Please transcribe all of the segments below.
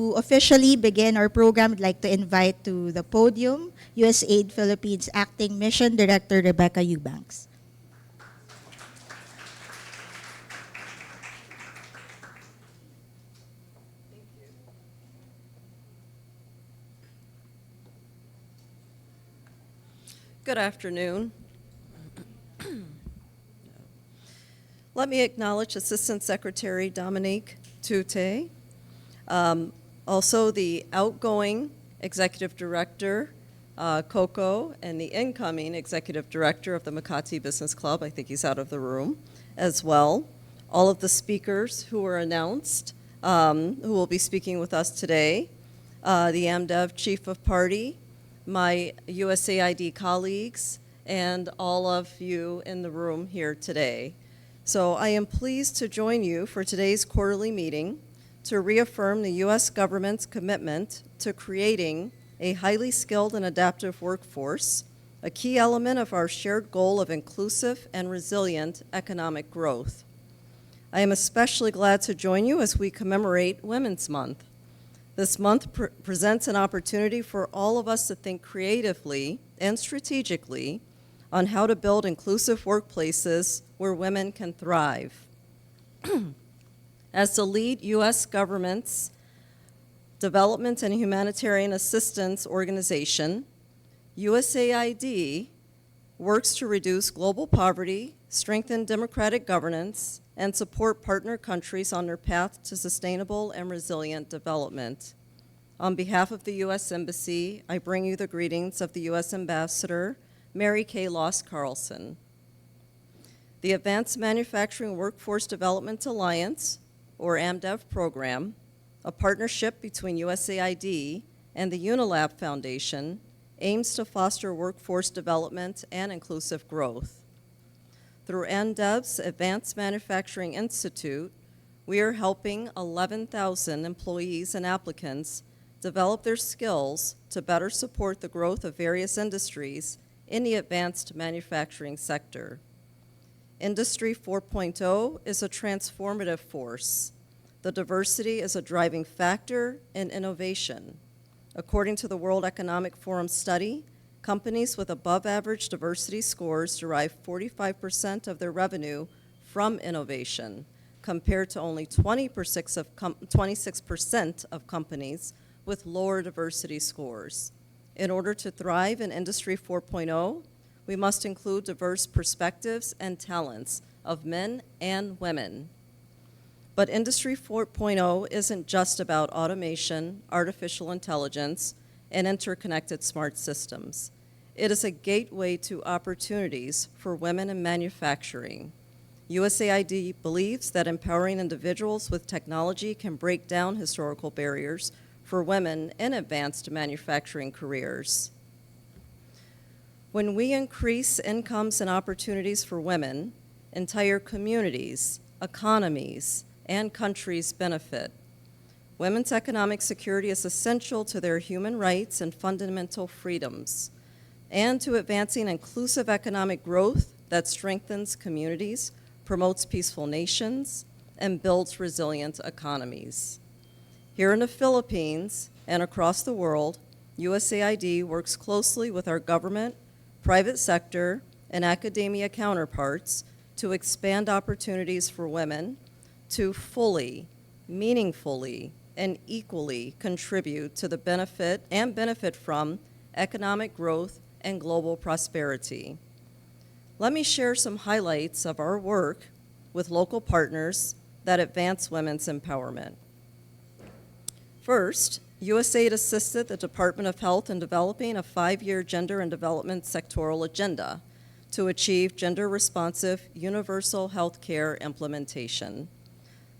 To officially begin our program, I'd like to invite to the podium USAID Philippines Acting Mission Director Rebecca Eubanks. Good afternoon. Let me acknowledge Assistant Secretary Dominique Tute, also the outgoing Executive Director, Coco, and the incoming Executive Director of the Makati Business Club. I think he's out of the room as well. All of the speakers who were announced, who will be speaking with us today, the AMDev Chief of Party, my USAID colleagues, and all of you in the room here today. So I am pleased to join you for today's quarterly meeting to reaffirm the U.S. government's commitment to creating a highly skilled and adaptive workforce, a key element of our shared goal of inclusive and resilient economic growth. I am especially glad to join you as we commemorate Women's Month. This month presents an opportunity for all of us to think creatively and strategically on how to build inclusive workplaces where women can thrive. As the lead U.S. government's development and humanitarian assistance organization, USAID works to reduce global poverty, strengthen democratic governance, and support partner countries on their path to sustainable and resilient development. On behalf of the U.S. Embassy, I bring you the greetings of the U.S. Ambassador, Mary Kay Loss Carlson. The Advanced Manufacturing Workforce Development Alliance, or AMDev program, a partnership between USAID and the Unilab Foundation, aims to foster workforce development and inclusive growth. Through AMDev's Advanced Manufacturing Institute, we are helping 11,000 employees and applicants develop their skills to better support the growth of various industries in the advanced manufacturing sector. Industry 4.0 is a transformative force. The diversity is a driving factor in innovation. According to the World Economic Forum study, companies with above-average diversity scores derive 45% of their revenue from innovation, compared to only 26% of companies with lower diversity scores. In order to thrive in Industry 4.0, we must include diverse perspectives and talents of men and women. But Industry 4.0 isn't just about automation, artificial intelligence, and interconnected smart systems. It is a gateway to opportunities for women in manufacturing. USAID believes that empowering individuals with technology can break down historical barriers for women in advanced manufacturing careers. When we increase incomes and opportunities for women, entire communities, economies, and countries benefit. Women's economic security is essential to their human rights and fundamental freedoms, and to advancing inclusive economic growth that strengthens communities, promotes peaceful nations, and builds resilient economies. Here in the Philippines and across the world, USAID works closely with our government, private sector, and academia counterparts to expand opportunities for women to fully, meaningfully, and equally contribute to the benefit from economic growth and global prosperity. Let me share some highlights of our work with local partners that advance women's empowerment. First, USAID assisted the Department of Health in developing a 5-year gender and development sectoral agenda to achieve gender-responsive universal health care implementation.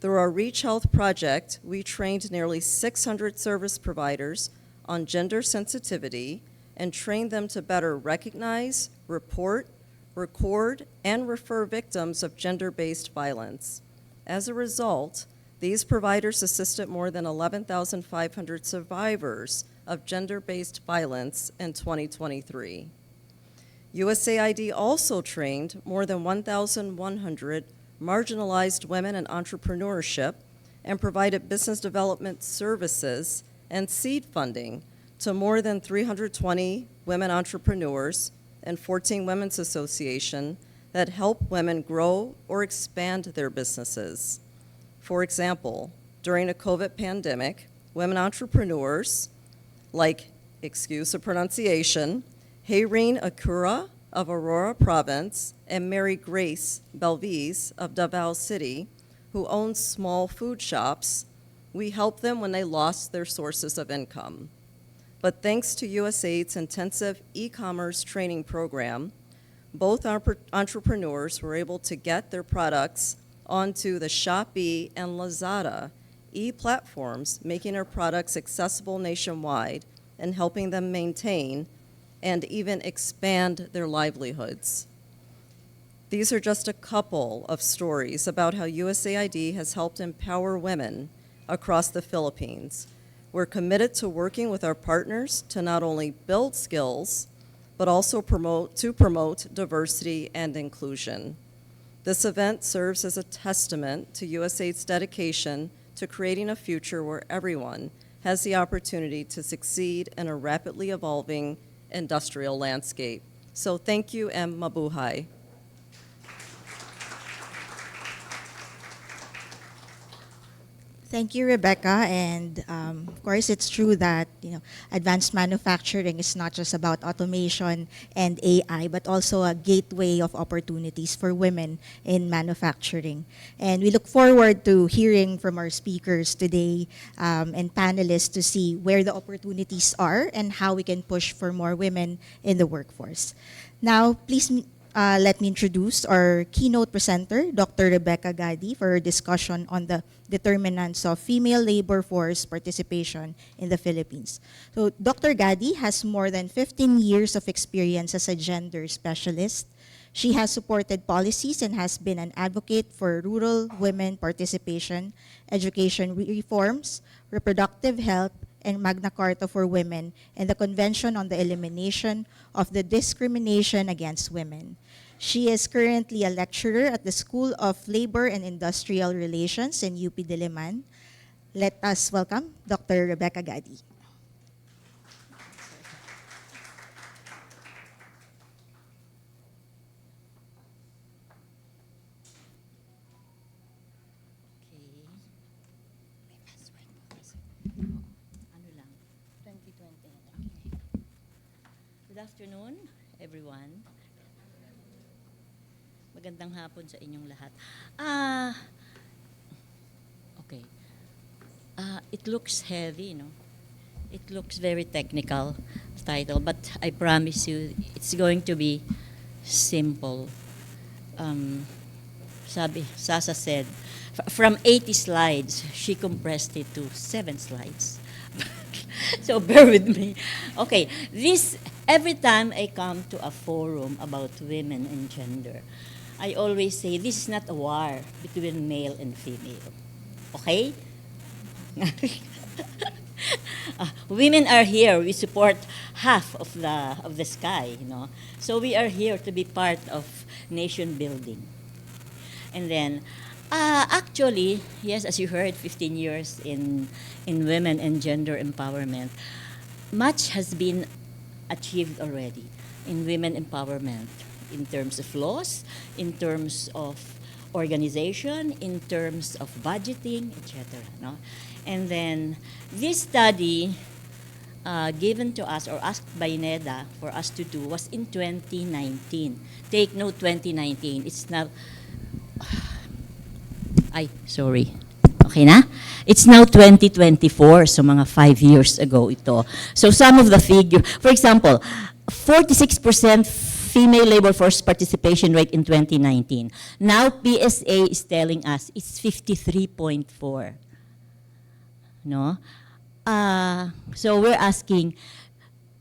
Through our Reach Health project, we trained nearly 600 service providers on gender sensitivity and trained them to better recognize, report, record, and refer victims of gender-based violence. As a result, these providers assisted more than 11,500 survivors of gender-based violence in 2023. USAID also trained more than 1,100 marginalized women in entrepreneurship and provided business development services and seed funding to more than 320 women entrepreneurs and 14 women's associations that help women grow or expand their businesses. For example, during the COVID pandemic, women entrepreneurs like, excuse the pronunciation, Hayreen Akura of Aurora Province and Mary Grace Belvis of Davao City, who own small food shops, we helped them when they lost their sources of income. But thanks to USAID's intensive e-commerce training program, both entrepreneurs were able to get their products onto the Shopee and Lazada e-platforms, making our products accessible nationwide and helping them maintain and even expand their livelihoods. These are just a couple of stories about how USAID has helped empower women across the Philippines. We're committed to working with our partners to not only build skills, but also promote diversity and inclusion. This event serves as a testament to USAID's dedication to creating a future where everyone has the opportunity to succeed in a rapidly evolving industrial landscape. So thank you and mabuhay. Thank you, Rebecca. And of course, it's true that advanced manufacturing is not just about automation and AI, but also a gateway of opportunities for women in manufacturing. And we look forward to hearing from our speakers today and panelists to see where the opportunities are and how we can push for more women in the workforce. Now, please let me introduce our keynote presenter, Dr. Rebecca Gadi, for her discussion on the determinants of female labor force participation in the Philippines. So Dr. Gadi has more than 15 years of experience as a gender specialist. She has supported policies and has been an advocate for rural women participation, education reforms, reproductive health, and Magna Carta for Women, and the Convention on the Elimination of the Discrimination Against Women. She is currently a lecturer at the School of Labor and Industrial Relations in UP Diliman. Let us welcome Dr. Rebecca Gadi. Good afternoon, everyone. Magandang hapon sa inyong lahat. Okay. It looks heavy, no? It looks very technical title, but I promise you it's going to be simple. Sasa said, from 80 slides, she compressed it to 7 slides. So bear with me. Okay, every time I come to a forum about women and gender, I always say this is not a war between male and female. Okay? Women are here. We support half of the sky, So we are here to be part of nation building. And then, actually, yes, as you heard, 15 years in women and gender empowerment. Much has been achieved already in women empowerment in terms of laws, in terms of organization, in terms of budgeting, etc. No? And then this study given to us or asked by NEDA for us to do was in 2019. Take note, 2019. It's now... sorry. Okay na? It's now 2024, so mga 5 years ago ito. So some of the figure, for example, 46% female labor force participation rate in 2019. Now PSA is telling us it's 53.4. No? So we're asking,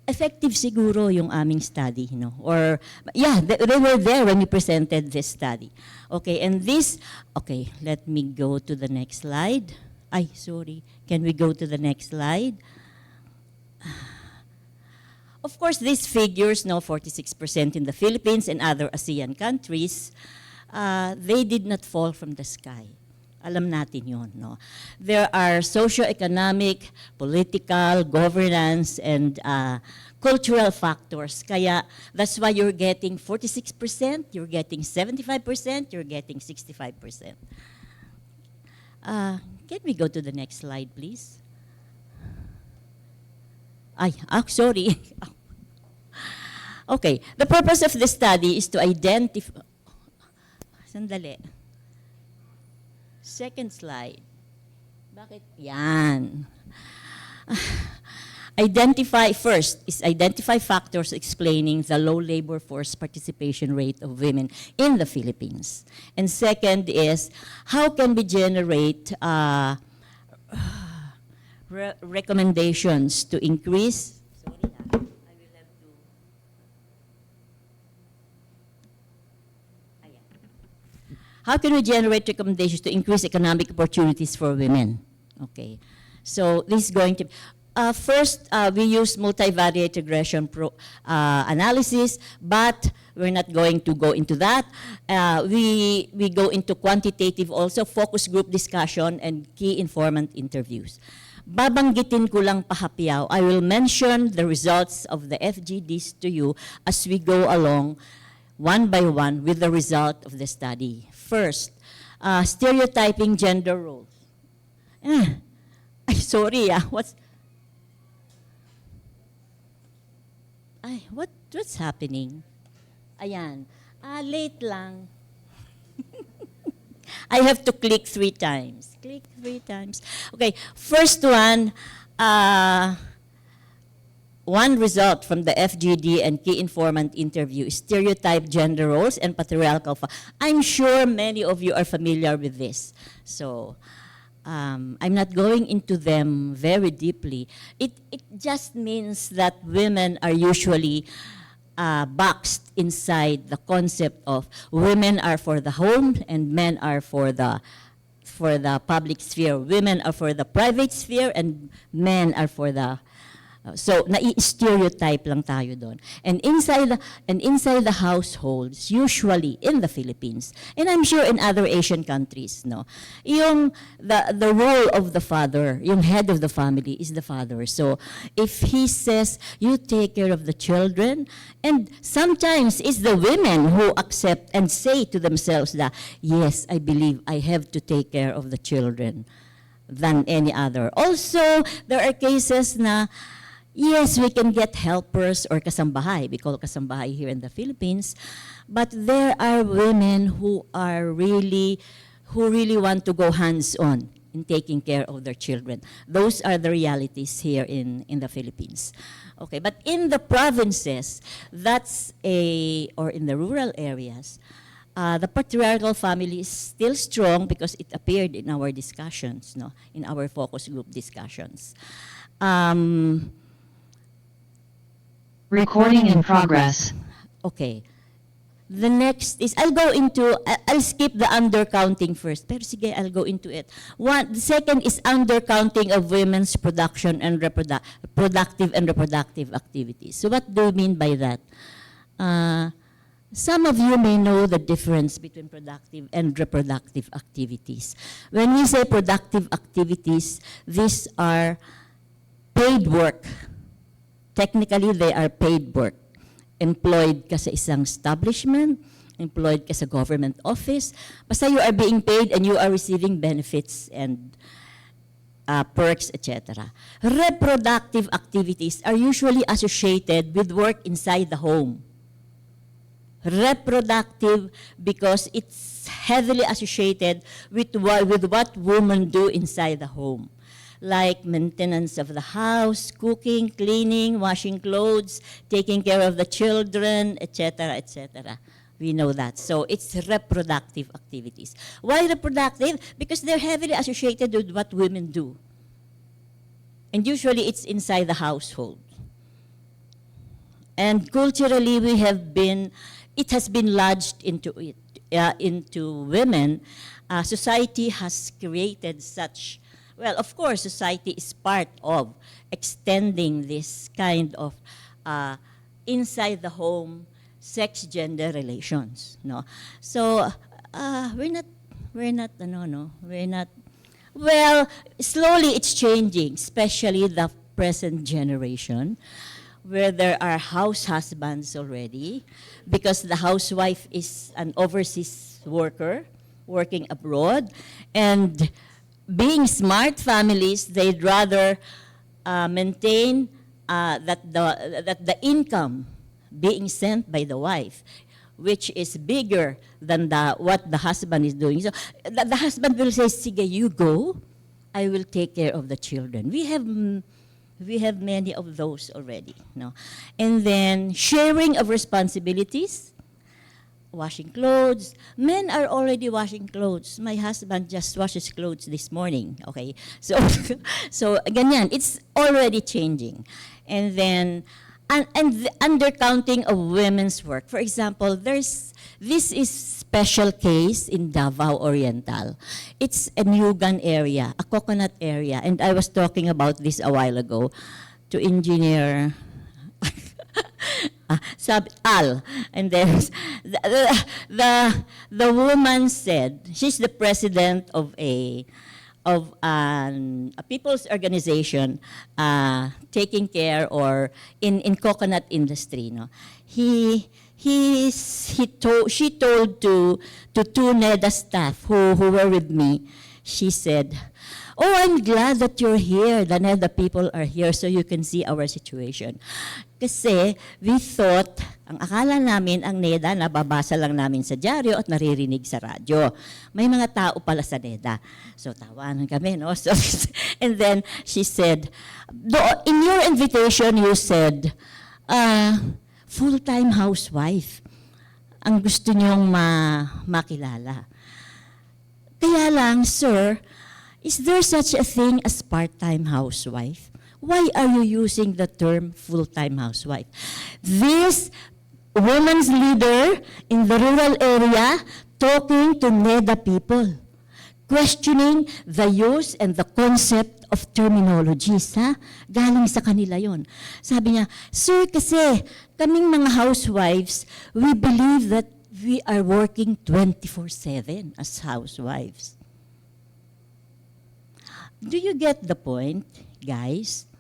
effective siguro yung aming study, Or, yeah, they were there when we presented this study. Okay, and okay, let me go to the next slide. Sorry, can we go to the next slide? Of course, these figures, 46% in the Philippines and other ASEAN countries, they did not fall from the sky. Alam natin yun, no? There are socio-economic, political, governance, and cultural factors. Kaya that's why you're getting 46%, you're getting 75%, you're getting 65%. Can we go to the next slide, please? Sorry. Okay, the purpose of this study is to identify... Sandali. Second slide. Bakit? Yan. Identify factors explaining the low labor force participation rate of women in the Philippines. And second is, how can we generate recommendations to increase... Sorry, I will have to... Ayan. How can we generate recommendations to increase economic opportunities for women? Okay, so this is going to... First, we use multivariate regression analysis, but we're not going to go into that. We go into quantitative also, focus group discussion, and key informant interviews. Babanggitin ko lang pahapyaw. I will mention the results of the FGDs to you as we go along one by one with the result of the study. First, stereotyping gender roles. What's happening? Ayan. Late lang. I have to click 3 times. Click 3 times. Okay, first one result from the FGD and key informant interview is stereotype gender roles and patriarchal. I'm sure many of you are familiar with this. So, I'm not going into them very deeply. It just means that women are usually boxed inside the concept of women are for the home and men are for the public sphere. Women are for the private sphere and men are for the so nai-stereotype lang tayo doon. And inside the households, usually in the Philippines, and I'm sure in other Asian countries, no, yung the role of the father, yung head of the family is the father. So if he says, you take care of the children, and sometimes it's the women who accept and say to themselves that, yes, I believe I have to take care of the children than any other. Also, there are cases na yes, we can get helpers or kasambahay. We call kasambahay here in the Philippines. But there are women who really want to go hands-on in taking care of their children. Those are the realities here in the Philippines. Okay, but in the provinces, or in the rural areas, the patriarchal family is still strong because it appeared in our discussions, no, in our focus group discussions. Recording in progress. Okay. The next is, I'll skip the undercounting first. Pero sige, I'll go into it. The second is undercounting of women's production and productive and reproductive activities. So what do we mean by that? Some of you may know the difference between productive and reproductive activities. When we say productive activities, these are paid work. Technically, they are paid work. Employed ka sa isang establishment, employed ka sa government office, basta you are being paid and you are receiving benefits and perks, etc. Reproductive activities are usually associated with work inside the home. Reproductive because it's heavily associated with what women do inside the home, like maintenance of the house, cooking, cleaning, washing clothes, taking care of the children, etc., etc. We know that. So it's reproductive activities. Why reproductive? Because they're heavily associated with what women do. And usually it's inside the household. And culturally, it has been lodged into women. Society has created such. Well, of course, society is part of extending this kind of inside the home sex-gender relations. No, so we're not we're not, no, we're not, well, slowly it's changing, especially the present generation, where there are house husbands already, because the housewife is an overseas worker working abroad, and being smart families, they'd rather maintain that the income being sent by the wife, which is bigger than what the husband is doing. So the husband will say, "Sige, you go. I will take care of the children." We have many of those already, no? And then sharing of responsibilities, washing clothes. Men are already washing clothes. My husband just washes clothes this morning, okay? So, so ganyan, it's already changing. And then, and the undercounting of women's work. For example, this is special case in Davao Oriental. It's a Nugan area, a coconut area, and I was talking about this a while ago to engineer Al, and there's the woman said she's the president of a people's organization taking care or in coconut industry. No, she told to two NEDA staff who were with me. She said, "Oh, I'm glad that you're here. The NEDA people are here so you can see our situation." Kasi we thought, ang akala namin ang NEDA, nababasa lang namin sa dyaryo at naririnig sa radyo. May mga tao pala sa NEDA. So tawanan kami, no? So, and then she said, in your invitation you said, full-time housewife ang gusto niyong makilala. Kaya lang, sir, is there such a thing as part-time housewife? Why are you using the term full-time housewife? This woman's leader in the rural area talking to NEDA people, questioning the use and the concept of terminologies, ha? Galing sa kanila yon. Sabi niya, "Sir, kasi kaming mga housewives, we believe that we are working 24/7 as housewives." Do you get the point, guys?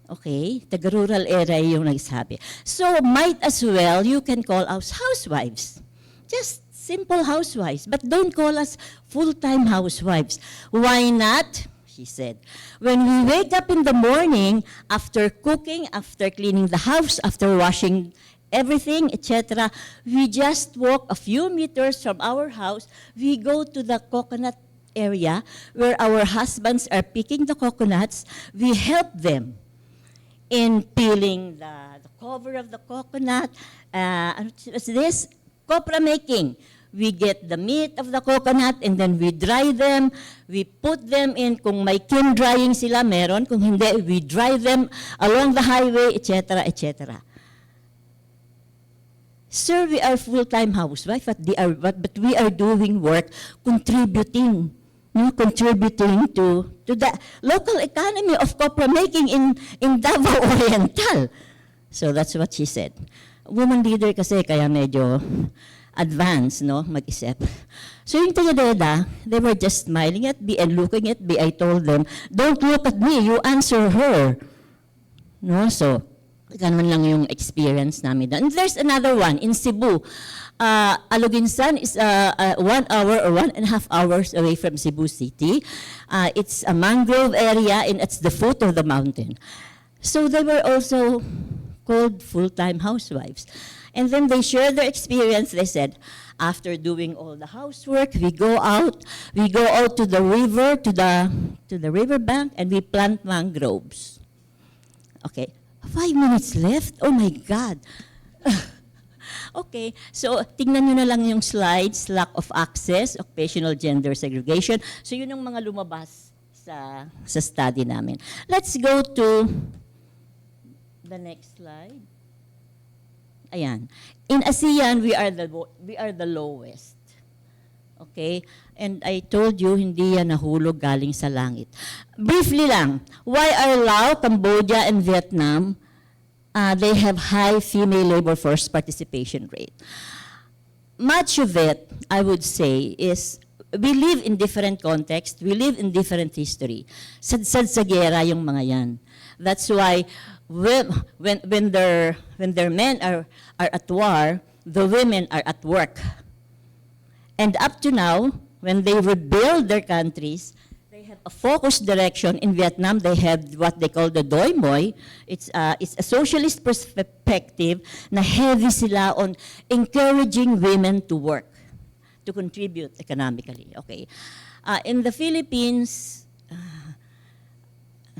Okay, taga-rural area yung nagsabi. So, might as well, you can call us housewives. Just simple housewives, but don't call us full-time housewives. Why not? She said. When we wake up in the morning, after cooking, after cleaning the house, after washing everything, etc., we just walk a few meters from our house, we go to the coconut area where our husbands are picking the coconuts, we help them in peeling the cover of the coconut. What's this? Copra making. We get the meat of the coconut and then we dry them. We put them in, kung may kiln drying sila, meron. Kung hindi, we dry them along the highway, etc., etc. Sir, we are full-time housewife, but we are doing work, contributing to the local economy of copra making in Davao Oriental. So that's what she said. Woman leader kasi, kaya medyo advanced, no, mag-isip. So yung taga-NEDA, they were just smiling at me and looking at me. I told them, "Don't look at me, you answer her." No, so ganun lang yung experience namin. And there's another one in Cebu. Aluginsan is 1 hour or 1.5 hours away from Cebu City. It's a mangrove area and it's the foot of the mountain. So they were also called full-time housewives. And then they shared their experience. They said, after doing all the housework, we go out to the river, to the river bank, and we plant mangroves. Okay, 5 minutes left? Oh my God. Okay, so tingnan nyo na lang yung slides, lack of access, occupational gender segregation. So yun ang mga lumabas sa study namin. Let's go to the next slide. Ayan. In ASEAN, we are the lowest. Okay? And I told you, hindi yan nahulog galing sa langit. Briefly lang, why are Laos, Cambodia, and Vietnam, they have high female labor force participation rate? Much of it, I would say, is we live in different context, we live in different history. Sad-sad sa gera yung mga yan. That's why when their men are at war, the women are at work. And up to now, when they rebuild their countries, they have a focused direction. In Vietnam, they have what they call the Doi Moi. It's a socialist perspective na heavy sila on encouraging women to work, to contribute economically. Okay. In the Philippines,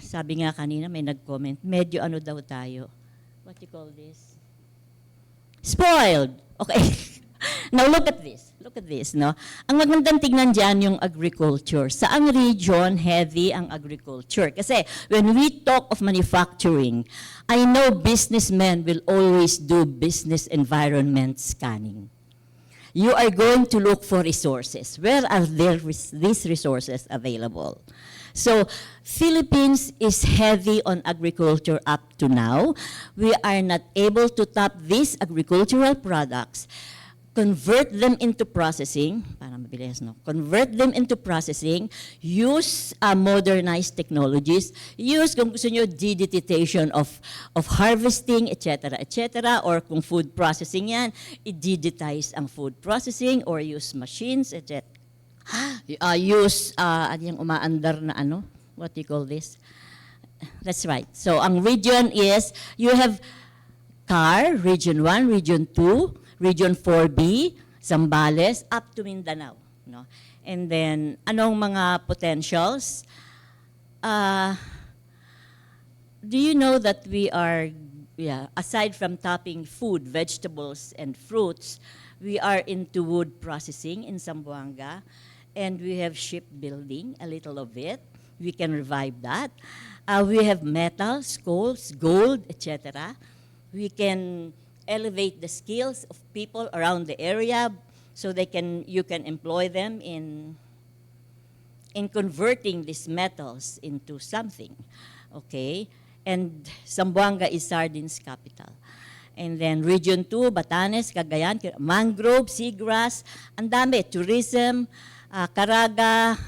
sabi nga kanina, may nag-comment, medyo ano daw tayo. What you call this? Spoiled. Okay. Now look at this. Look at this, no? Ang magandang tignan dyan yung agriculture. Saang region heavy ang agriculture? Kasi when we talk of manufacturing, I know businessmen will always do business environment scanning. You are going to look for resources. Where are these resources available? So, Philippines is heavy on agriculture up to now. We are not able to tap these agricultural products, convert them into processing, para mabilis, no? Convert them into processing, use modernized technologies, use, kung gusto nyo, digitization of harvesting, etc., or kung food processing yan, i-digitize ang food processing or use machines, etc. Use, ano yung umaandar na ano? What do you call this? That's right. So, ang region is, you have CAR, Region 1, Region 2, Region 4B, Zambales, up to Mindanao. No? And then, anong mga potentials? Do you know that we are, aside from tapping food, vegetables, and fruits, we are into wood processing in Zamboanga, and we have shipbuilding, a little of it. We can revive that. We have metals, coals, gold, etc. We can elevate the skills of people around the area so you can employ them in converting these metals into something. Okay? And Zamboanga is sardines capital. And then Region 2, Batanes, Cagayan, mangrove, seagrass, ang dami, tourism, Caraga,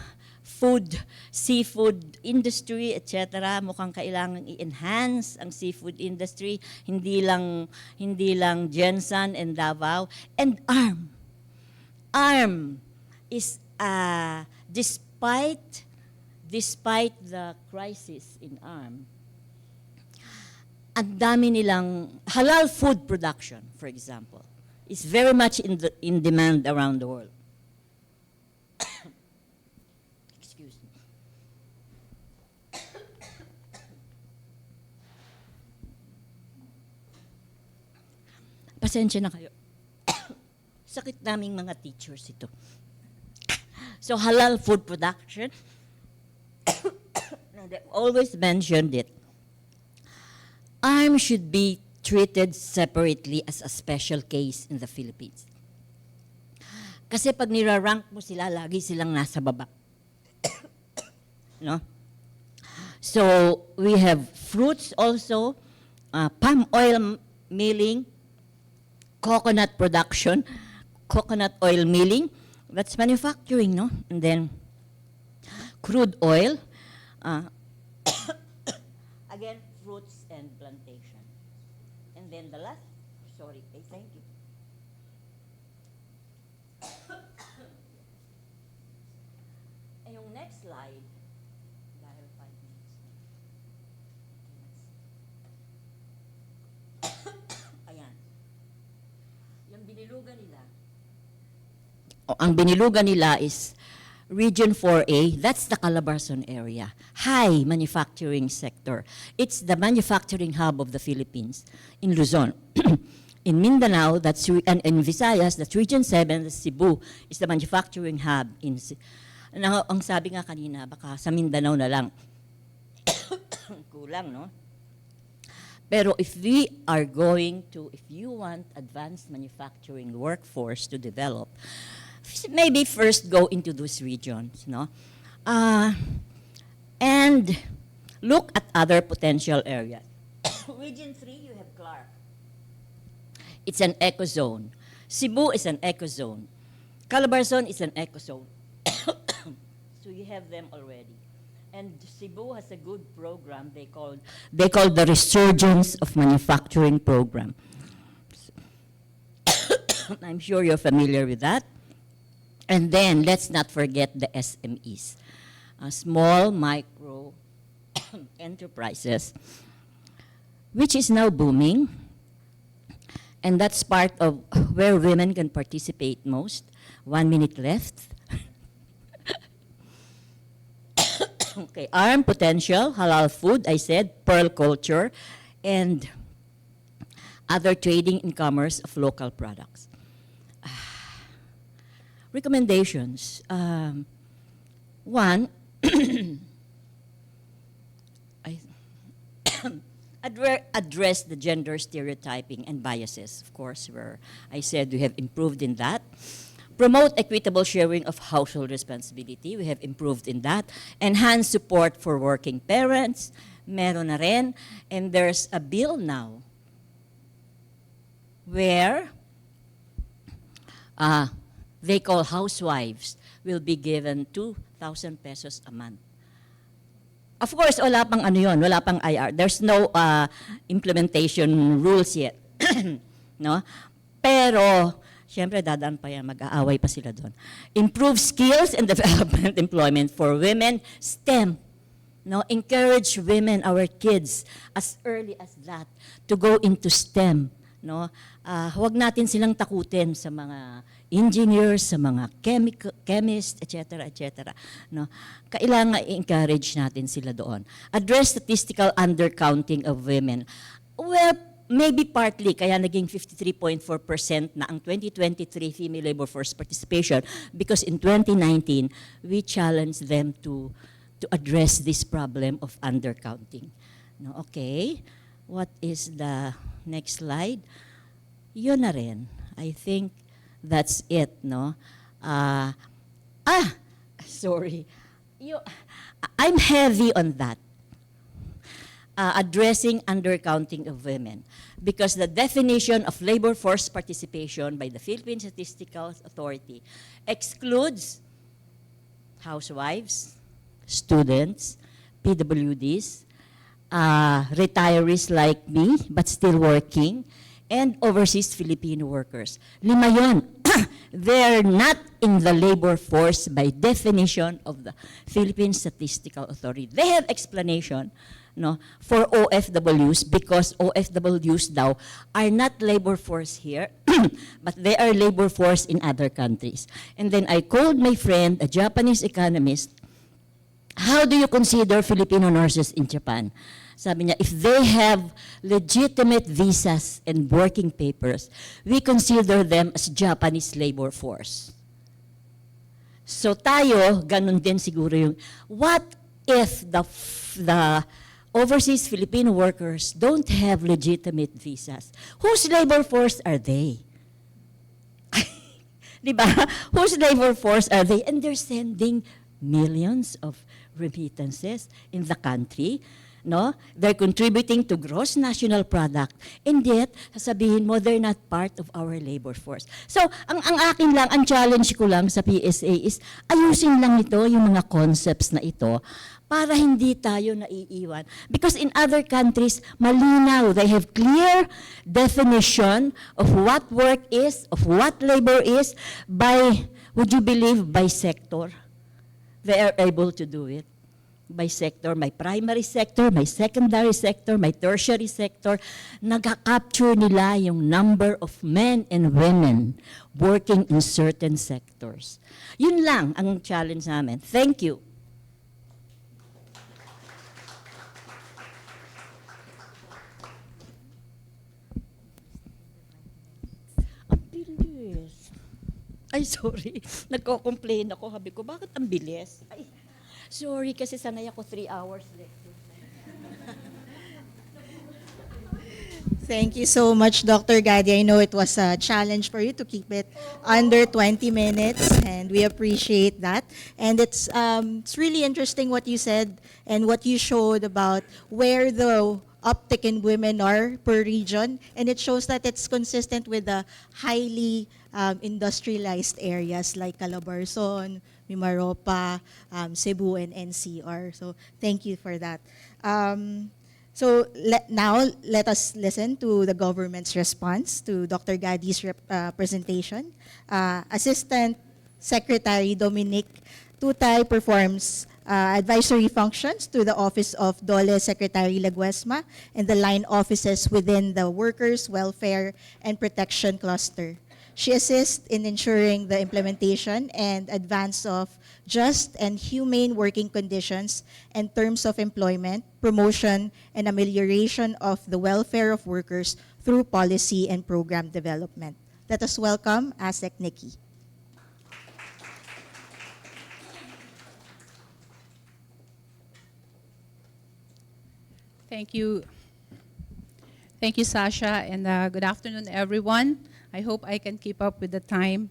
food, seafood industry, etc. Mukhang kailangan i-enhance ang seafood industry, hindi lang Jensan and Davao. And ARM is despite the crisis in ARM, ang dami nilang halal food production, for example, is very much in demand around the world. Excuse me. Pasensya na kayo. Sakit naming mga teachers ito. So halal food production, they've always mentioned it. ARM should be treated separately as a special case in the Philippines. Kasi pag nirarank mo sila, lagi silang nasa baba. No? So, we have fruits also, palm oil milling, coconut production, coconut oil milling, that's manufacturing, no? And then, crude oil, again, fruits and plantation. And then the last, sorry, thank you. And yung next slide, dahil 5 minutes. Ayan. Yung binilugan nila, ang binilugan nila is Region 4A, that's the Calabarzon area. High manufacturing sector. It's the manufacturing hub of the Philippines. In Luzon. In Mindanao, and in Visayas, that's Region 7, the Cebu, is the manufacturing hub. Ang sabi nga kanina, baka sa Mindanao na lang. Kulang, no? Pero if you want advanced manufacturing workforce to develop, maybe first go into those regions, no? And look at other potential areas. Region 3, you have Clark. It's an ecozone. Cebu is an ecozone. Calabarzon is an ecozone. So you have them already. And Cebu has a good program they call the Resurgence of Manufacturing Program. I'm sure you're familiar with that. And then let's not forget the SMEs, small micro enterprises, which is now booming. And that's part of where women can participate most. 1 minute left. Okay, arm potential, halal food, I said, pearl culture, and other trading in commerce of local products. Recommendations. One, I address the gender stereotyping and biases, of course, where I said we have improved in that. Promote equitable sharing of household responsibility. We have improved in that. Enhance support for working parents. Meron na rin. And there's a bill now where they call housewives will be given 2,000 pesos a month. Of course, wala pang ano yun, wala pang IR. There's no implementation rules yet. No? Pero, siyempre, dadaan pa yan, mag-aaway pa sila doon. Improve skills and development employment for women, STEM. No? Encourage women, our kids, as early as that, to go into STEM. No? Huwag natin silang takutin sa mga engineers, sa mga chemists, etc., etc. No? Kailangan i-encourage natin sila doon. Address statistical undercounting of women. Well, maybe partly, kaya naging 53.4% na ang 2023 female labor force participation because in 2019, we challenged them to address this problem of undercounting. No, okay, what is the next slide? Yun na rin. I think that's it, no? Sorry. I'm heavy on that. Addressing undercounting of women because the definition of labor force participation by the Philippine Statistical Authority excludes housewives, students, PWDs, retirees like me but still working, and overseas Filipino workers. 5 yun. They're not in the labor force by definition of the Philippine Statistical Authority. They have explanation, no, for OFWs because OFWs daw are not labor force here, but they are labor force in other countries. And then I called my friend, a Japanese economist, how do you consider Filipino nurses in Japan? Sabi niya, if they have legitimate visas and working papers, we consider them as Japanese labor force. So tayo, ganun din siguro yung, what if the overseas Filipino workers don't have legitimate visas? Whose labor force are they? Diba? Whose labor force are they? And they're sending millions of remittances in the country. No? They're contributing to gross national product, and yet, sasabihin mo, they're not part of our labor force. So, ang akin lang, ang challenge ko lang sa PSA is, ayusin lang ito, yung mga concepts na ito, para hindi tayo naiiwan. Because in other countries, malinaw, they have clear definition of what work is, of what labor is, by, would you believe, by sector. They are able to do it. By sector, may primary sector, may secondary sector, may tertiary sector, nag-capture nila yung number of men and women working in certain sectors. Yun lang ang challenge namin. Thank you. Ang bilis. Ay, sorry. Nagko-complain ako. Sabi ko, bakit ang bilis? Ay, sorry, kasi sanay ako 3 hours lecture. Thank you so much, Dr. Gadi. I know it was a challenge for you to keep it under 20 minutes, and we appreciate that. And it's really interesting what you said and what you showed about where the uptick in women are per region, and it shows that it's consistent with the highly industrialized areas like Calabarzon, Mimaropa, Cebu, and NCR. So thank you for that. So now let us listen to the government's response to Dr. Gadi's presentation. Assistant Secretary Dominic Tutay performs advisory functions to the Office of Dole Secretary Laguesma and the line offices within the Workers' Welfare and Protection Cluster. She assists in ensuring the implementation and advance of just and humane working conditions and terms of employment, promotion, and amelioration of the welfare of workers through policy and program development. Let us welcome ASEC Nikki. Thank you. Thank you, Sasha, and good afternoon, everyone. I hope I can keep up with the time.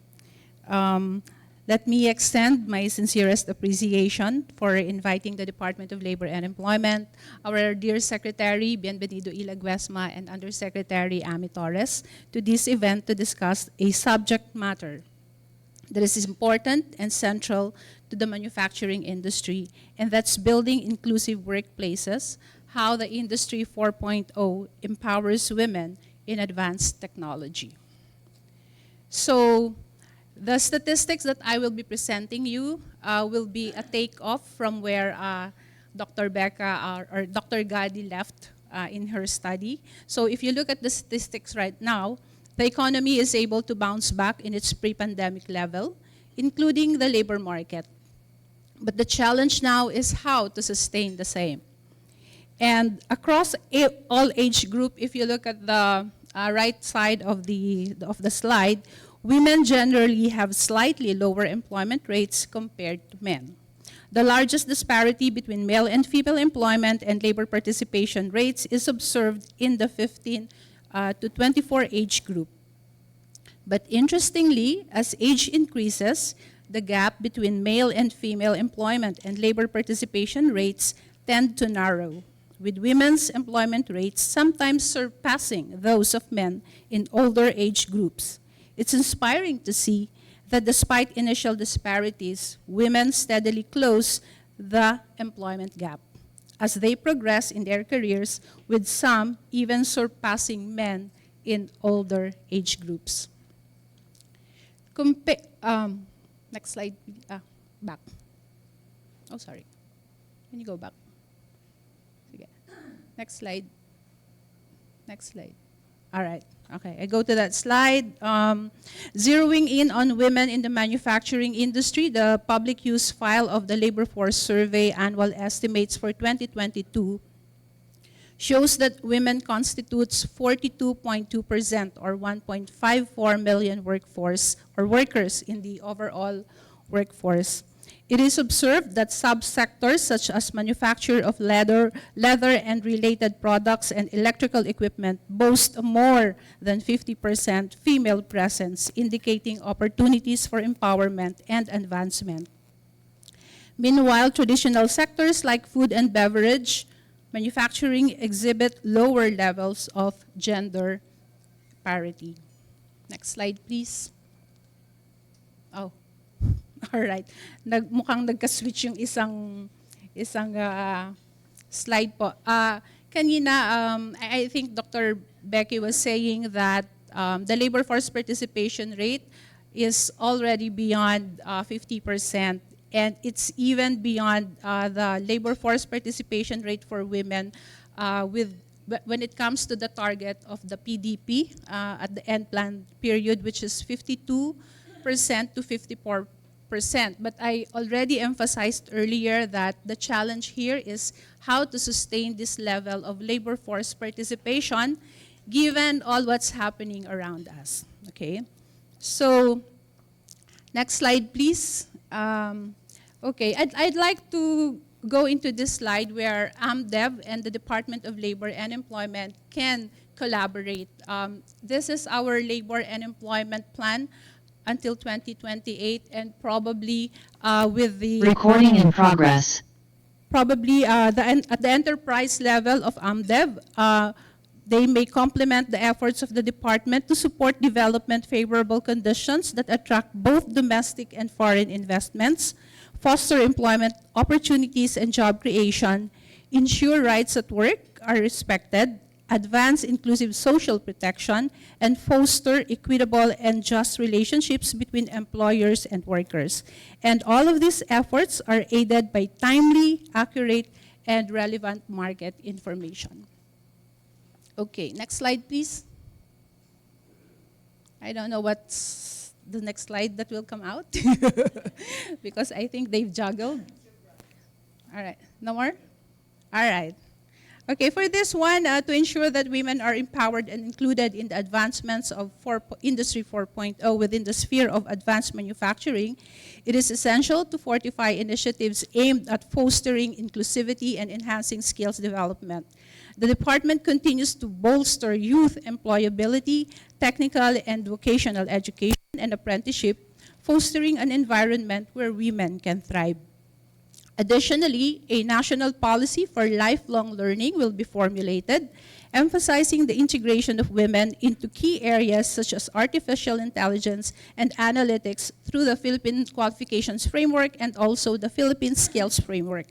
Let me extend my sincerest appreciation for inviting the Department of Labor and Employment, our dear Secretary, Bienvenido Ilaguesma, and Undersecretary Ami Torres, to this event to discuss a subject matter that is important and central to the manufacturing industry, and that's building inclusive workplaces, how the Industry 4.0 empowers women in advanced technology. So, the statistics that I will be presenting you will be a takeoff from where Dr. Becca or Dr. Gadi left in her study. So if you look at the statistics right now, the economy is able to bounce back in its pre-pandemic level, including the labor market. But the challenge now is how to sustain the same. And across all age group, if you look at the right side of the slide, women generally have slightly lower employment rates compared to men. The largest disparity between male and female employment and labor participation rates is observed in the 15 to 24 age group. But interestingly, as age increases, the gap between male and female employment and labor participation rates tend to narrow, with women's employment rates sometimes surpassing those of men in older age groups. It's inspiring to see that despite initial disparities, women steadily close the employment gap as they progress in their careers, with some even surpassing men in older age groups. Next slide, back. Oh, sorry. Can you go back? Sige. Next slide. Next slide. All right. Okay, I go to that slide. Zeroing in on women in the manufacturing industry, the public use file of the Labor Force Survey annual estimates for 2022 shows that women constitutes 42.2% or 1.54 million workforce or workers in the overall workforce. It is observed that subsectors such as manufacture of leather and related products and electrical equipment boast more than 50% female presence, indicating opportunities for empowerment and advancement. Meanwhile, traditional sectors like food and beverage, manufacturing exhibit lower levels of gender parity. Next slide, please. Oh. All right. Mukhang nagka-switch yung isang slide po. Kanina, I think Dr. Becky was saying that the labor force participation rate is already beyond 50%, and it's even beyond the labor force participation rate for women when it comes to the target of the PDP at the end plan period, which is 52% to 54%. But I already emphasized earlier that the challenge here is how to sustain this level of labor force participation given all what's happening around us. Okay, so next slide, please. Okay, I'd like to go into this slide where AMDev and the Department of Labor and Employment can collaborate. This is our labor and employment plan until 2028, and probably with the recording in progress. Probably at the enterprise level of AMDev, They may complement the efforts of the department to support development favorable conditions that attract both domestic and foreign investments, foster employment opportunities and job creation, ensure rights at work are respected, advance inclusive social protection, and foster equitable and just relationships between employers and workers. And all of these efforts are aided by timely, accurate, and relevant market information. Okay, next slide, please. I don't know what's the next slide that will come out because I think they've juggled. All right, no more? All right. Okay, for this one, to ensure that women are empowered and included in the advancements of Industry 4.0 within the sphere of advanced manufacturing, it is essential to fortify initiatives aimed at fostering inclusivity and enhancing skills development. The department continues to bolster youth employability, technical and vocational education, and apprenticeship, fostering an environment where women can thrive. Additionally, a national policy for lifelong learning will be formulated, emphasizing the integration of women into key areas such as artificial intelligence and analytics through the Philippine Qualifications Framework and also the Philippine Skills Framework.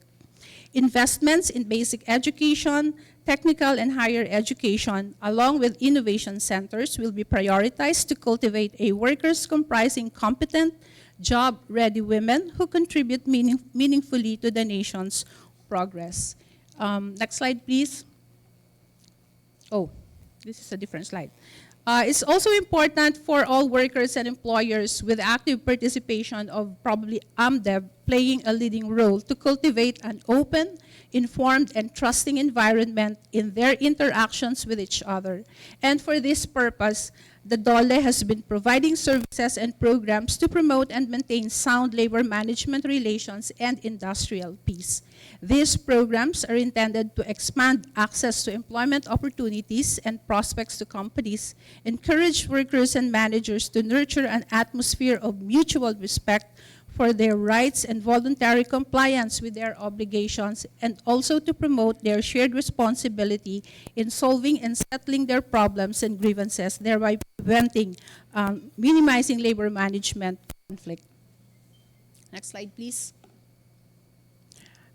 Investments in basic education, technical and higher education, along with innovation centers will be prioritized to cultivate a workers comprising competent, job-ready women who contribute meaningfully to the nation's progress. Next slide, please. Oh, this is a different slide. It's also important for all workers and employers with active participation of probably AMDev playing a leading role to cultivate an open, informed, and trusting environment in their interactions with each other. And for this purpose, the DOLE has been providing services and programs to promote and maintain sound labor management relations and industrial peace. These programs are intended to expand access to employment opportunities and prospects to companies, encourage workers and managers to nurture an atmosphere of mutual respect for their rights and voluntary compliance with their obligations, and also to promote their shared responsibility in solving and settling their problems and grievances, thereby preventing, minimizing labor management conflict. Next slide, please.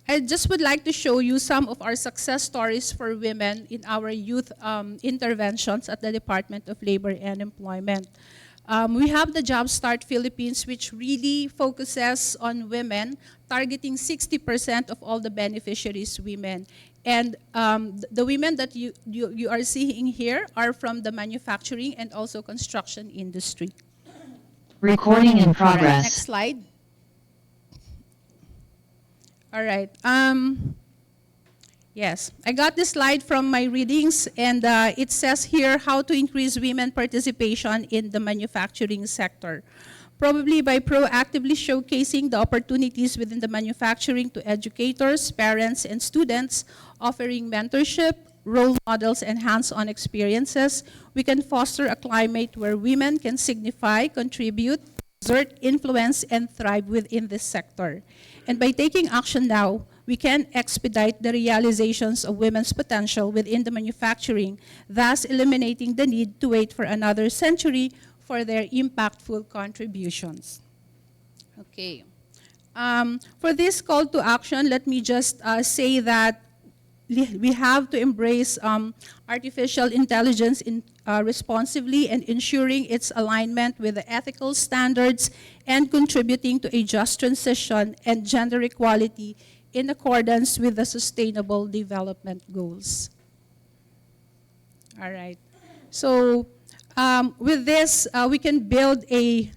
I just would like to show you some of our success stories for women in our youth interventions at the Department of Labor and Employment. We have the Job Start Philippines, which really focuses on women, targeting 60% of all the beneficiaries women. And the women that you are seeing here are from the manufacturing and also construction industry. Recording in All right, progress. next slide. All right. Yes, I got this slide from my readings, and it says here how to increase women participation in the manufacturing sector. Probably by proactively showcasing the opportunities within the manufacturing to educators, parents, and students, offering mentorship, role models, and hands-on experiences, we can foster a climate where women can signify, contribute, exert influence, and thrive within this sector. And by taking action now, we can expedite the realizations of women's potential within the manufacturing, thus eliminating the need to wait for another century for their impactful contributions. Okay. For this call to action, let me just say that we have to embrace artificial intelligence responsively and ensuring its alignment with the ethical standards and contributing to a just transition and gender equality in accordance with the Sustainable Development Goals. All right. So with this, we can build a,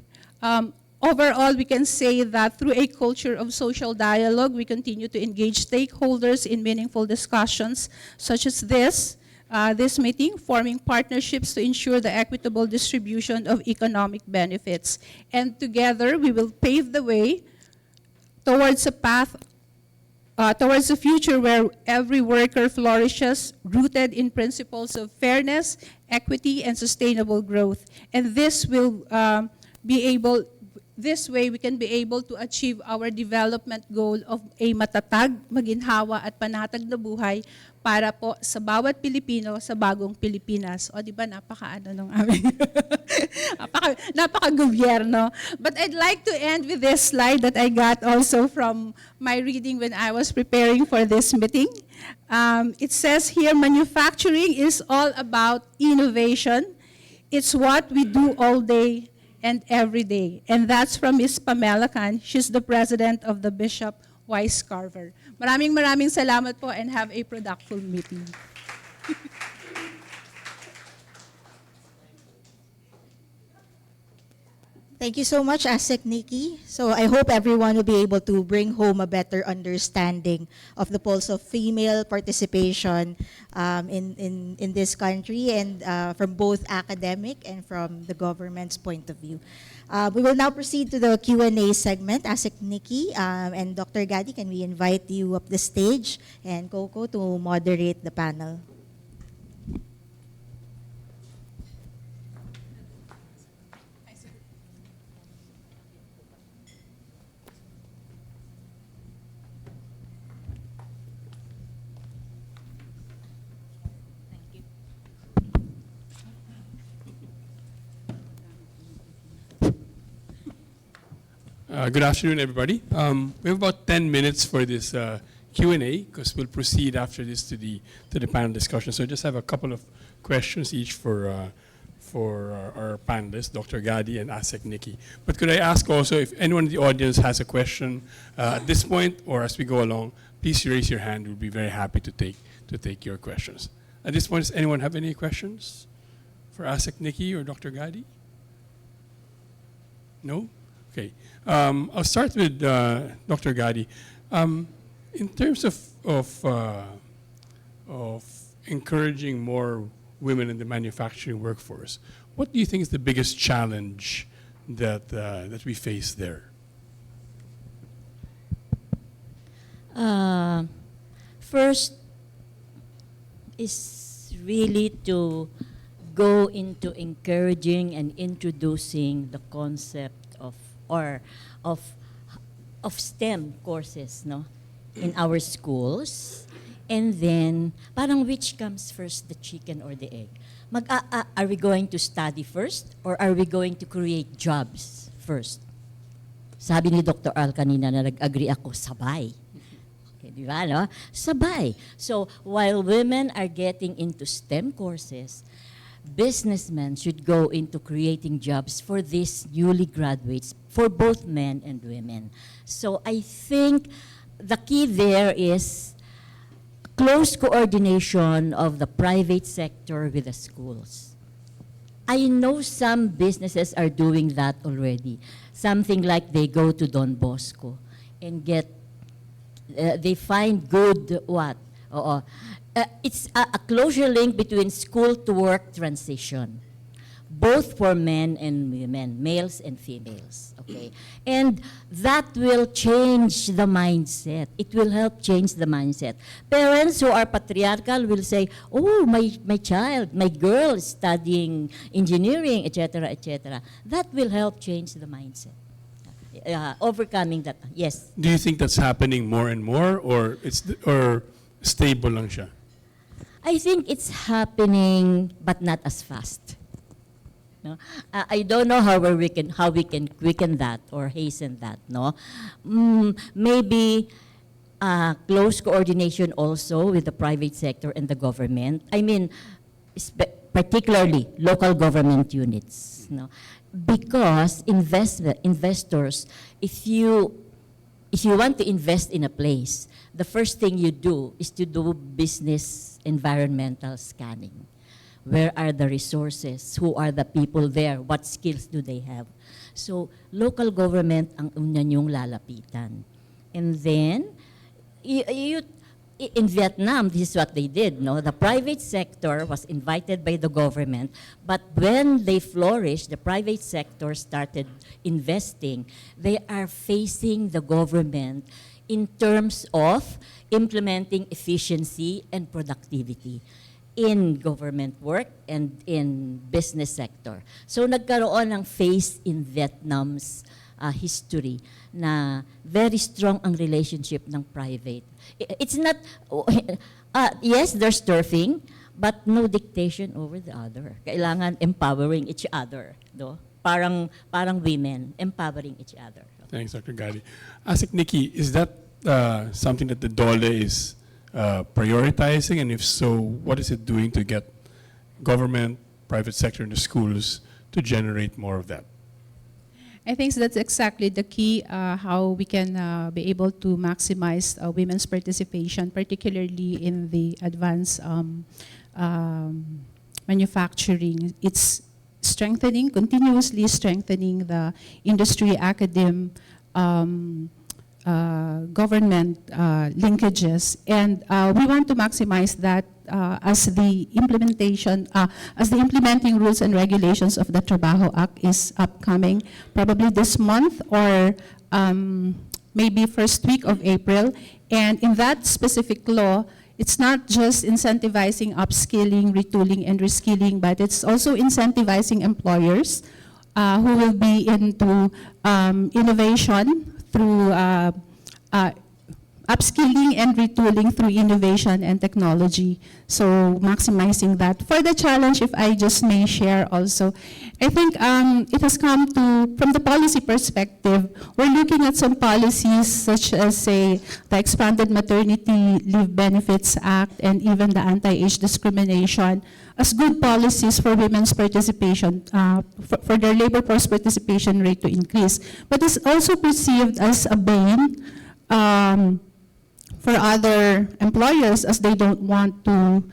overall, we can say that through a culture of social dialogue, we continue to engage stakeholders in meaningful discussions such as this meeting, forming partnerships to ensure the equitable distribution of economic benefits. And together, we will pave the way towards a path towards a future where every worker flourishes, rooted in principles of fairness, equity, and sustainable growth. And this will be able, This way, we can be able to achieve our development goal of a matatag, maginhawa at panatag na buhay para po sa bawat Pilipino sa bagong Pilipinas. O di ba napaka-ano nung aming napaka-gobyerno. But I'd like to end with this slide that I got also from my reading when I was preparing for this meeting. It says here, manufacturing is all about innovation. It's what we do all day and every day. And that's from Ms. Pamela Khan. She's the president of the Bishop Wise Carver. Maraming salamat po and have a productive meeting. Thank you so much, ASEC Nikki. So I hope everyone will be able to bring home a better understanding of the pulse of female participation in this country, and from both academic and from the government's point of view. We will now proceed to the Q&A segment. ASEC Nikki and Dr. Gadi, can we invite you up the stage, and Coco to moderate the panel? Good afternoon, everybody. We have about 10 minutes for this Q&A, because we'll proceed after this to the panel discussion. So I just have a couple of questions each for our panelists, Dr. Gadi and ASEC Nikki. But could I ask also if anyone in the audience has a question at this point or as we go along, please raise your hand. We'll be very happy to take your questions. At this point, does anyone have any questions for ASEC Nikki or Dr. Gadi? No? Okay. I'll start with Dr. Gadi. In terms of encouraging more women in the manufacturing workforce, what do you think is the biggest challenge that we face there? First is really to go into encouraging and introducing the concept of STEM courses, no, in our schools. And then, parang which comes first, the chicken or the egg? Are we going to study first or are we going to create jobs first? Sabi ni Dr. Al kanina na nag-agree ako, sabay. Okay, di ba, no? Sabay. So, while women are getting into STEM courses, businessmen should go into creating jobs for these newly graduates, for both men and women. So I think the key there is close coordination of the private sector with the schools. I know some businesses are doing that already. Something like they go to Don Bosco and they find good what? It's a closer link between school to work transition, both for men and women, males and females, okay? And that will change the mindset. It will help change the mindset. Parents who are patriarchal will say, oh, my child, my girl is studying engineering, etc., etc. That will help change the mindset. Overcoming that, yes. Do you think that's happening more and more, or stable lang siya? I think it's happening, but not as fast. No? I don't know how we can quicken that or hasten that. No, maybe close coordination also with the private sector and the government. I mean, particularly local government units. No, because investors, if you want to invest in a place, the first thing you do is to do business environmental scanning. Where are the resources? Who are the people there? What skills do they have? So, local government ang una niyong lalapitan. And then, in Vietnam, this is what they did. No? The private sector was invited by the government, but when they flourished, the private sector started investing. They are facing the government in terms of implementing efficiency and productivity in government work and in business sector. So nagkaroon ng phase in Vietnam's history na very strong ang relationship ng private. It's not, yes, there's turfing, but no dictation over the other. Kailangan empowering each other. No? Parang women, empowering each other. Thanks, Dr. Gadi. Asik Nikki, is that something that the DOLE is prioritizing? And if so, what is it doing to get government, private sector, and the schools to generate more of that? I think that's exactly the key, how we can be able to maximize women's participation, particularly in the advanced manufacturing. It's continuously strengthening the industry, academe, government linkages, and we want to maximize that as the implementing rules and regulations of the Trabajo Act is upcoming, probably this month or maybe first week of April. And in that specific law, it's not just incentivizing upskilling, retooling, and reskilling, but it's also incentivizing employers who will be into innovation through upskilling and retooling through innovation and technology. So maximizing that. For the challenge, if I just may share also, I think it has come to, from the policy perspective, we're looking at some policies such as, say, the Expanded Maternity Leave Benefits Act and even the Anti-Age Discrimination as good policies for women's participation, for their labor force participation rate to increase. But it's also perceived as a bane for other employers, as they don't want to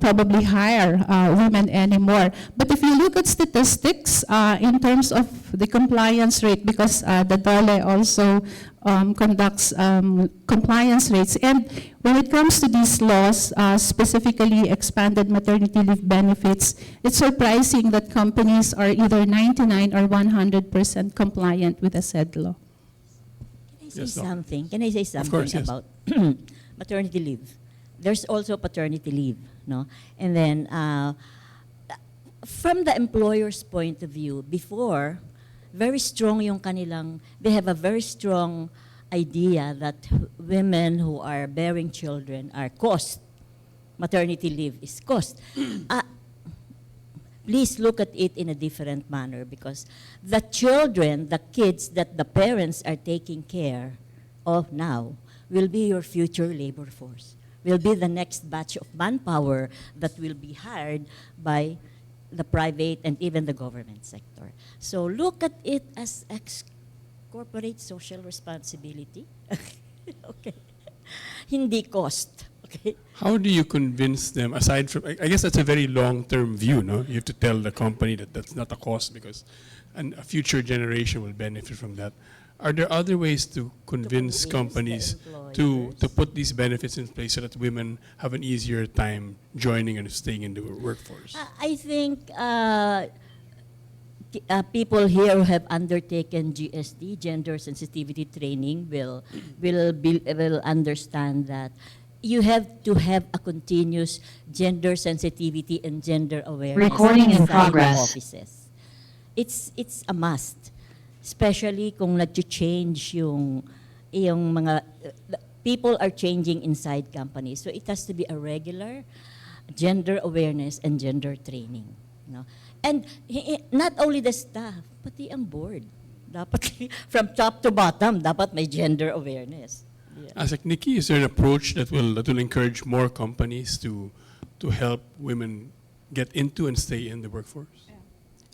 probably hire women anymore. But if you look at statistics in terms of the compliance rate, because the DOLE also conducts compliance rates, and when it comes to these laws, specifically expanded maternity leave benefits, it's surprising that companies are either 99 or 100% compliant with the said law. Can I say something course, yes. about maternity leave? There's also paternity leave, no? And then from the employer's point of view, before, very strong yung kanilang, they have a very strong idea that women who are bearing children are cost. Maternity leave is cost. Please look at it in a different manner, because the children, the kids that the parents are taking care of now will be your future labor force, will be the next batch of manpower that will be hired by the private and even the government sector. So look at it as corporate social responsibility. Okay. Hindi cost. Okay. How do you convince them, aside from, I guess that's a very long-term view, no? You have to tell the company that that's not a cost because a future generation will benefit from that. Are there other ways to convince companies to put these benefits in place so that women have an easier time joining and staying in the workforce? I think people here who have undertaken GST, gender sensitivity training, will understand that you have to have a continuous gender sensitivity and gender awareness. Recording in inside progress. Offices. It's a must, especially kung nag-change yung mga people are changing inside companies. So it has to be a regular gender awareness and gender training. No? And not only the staff, pati ang board. Dapat from top to bottom, dapat may gender awareness. Yeah. As Nikki, is there an approach that will encourage more companies to help women get into and stay in the workforce?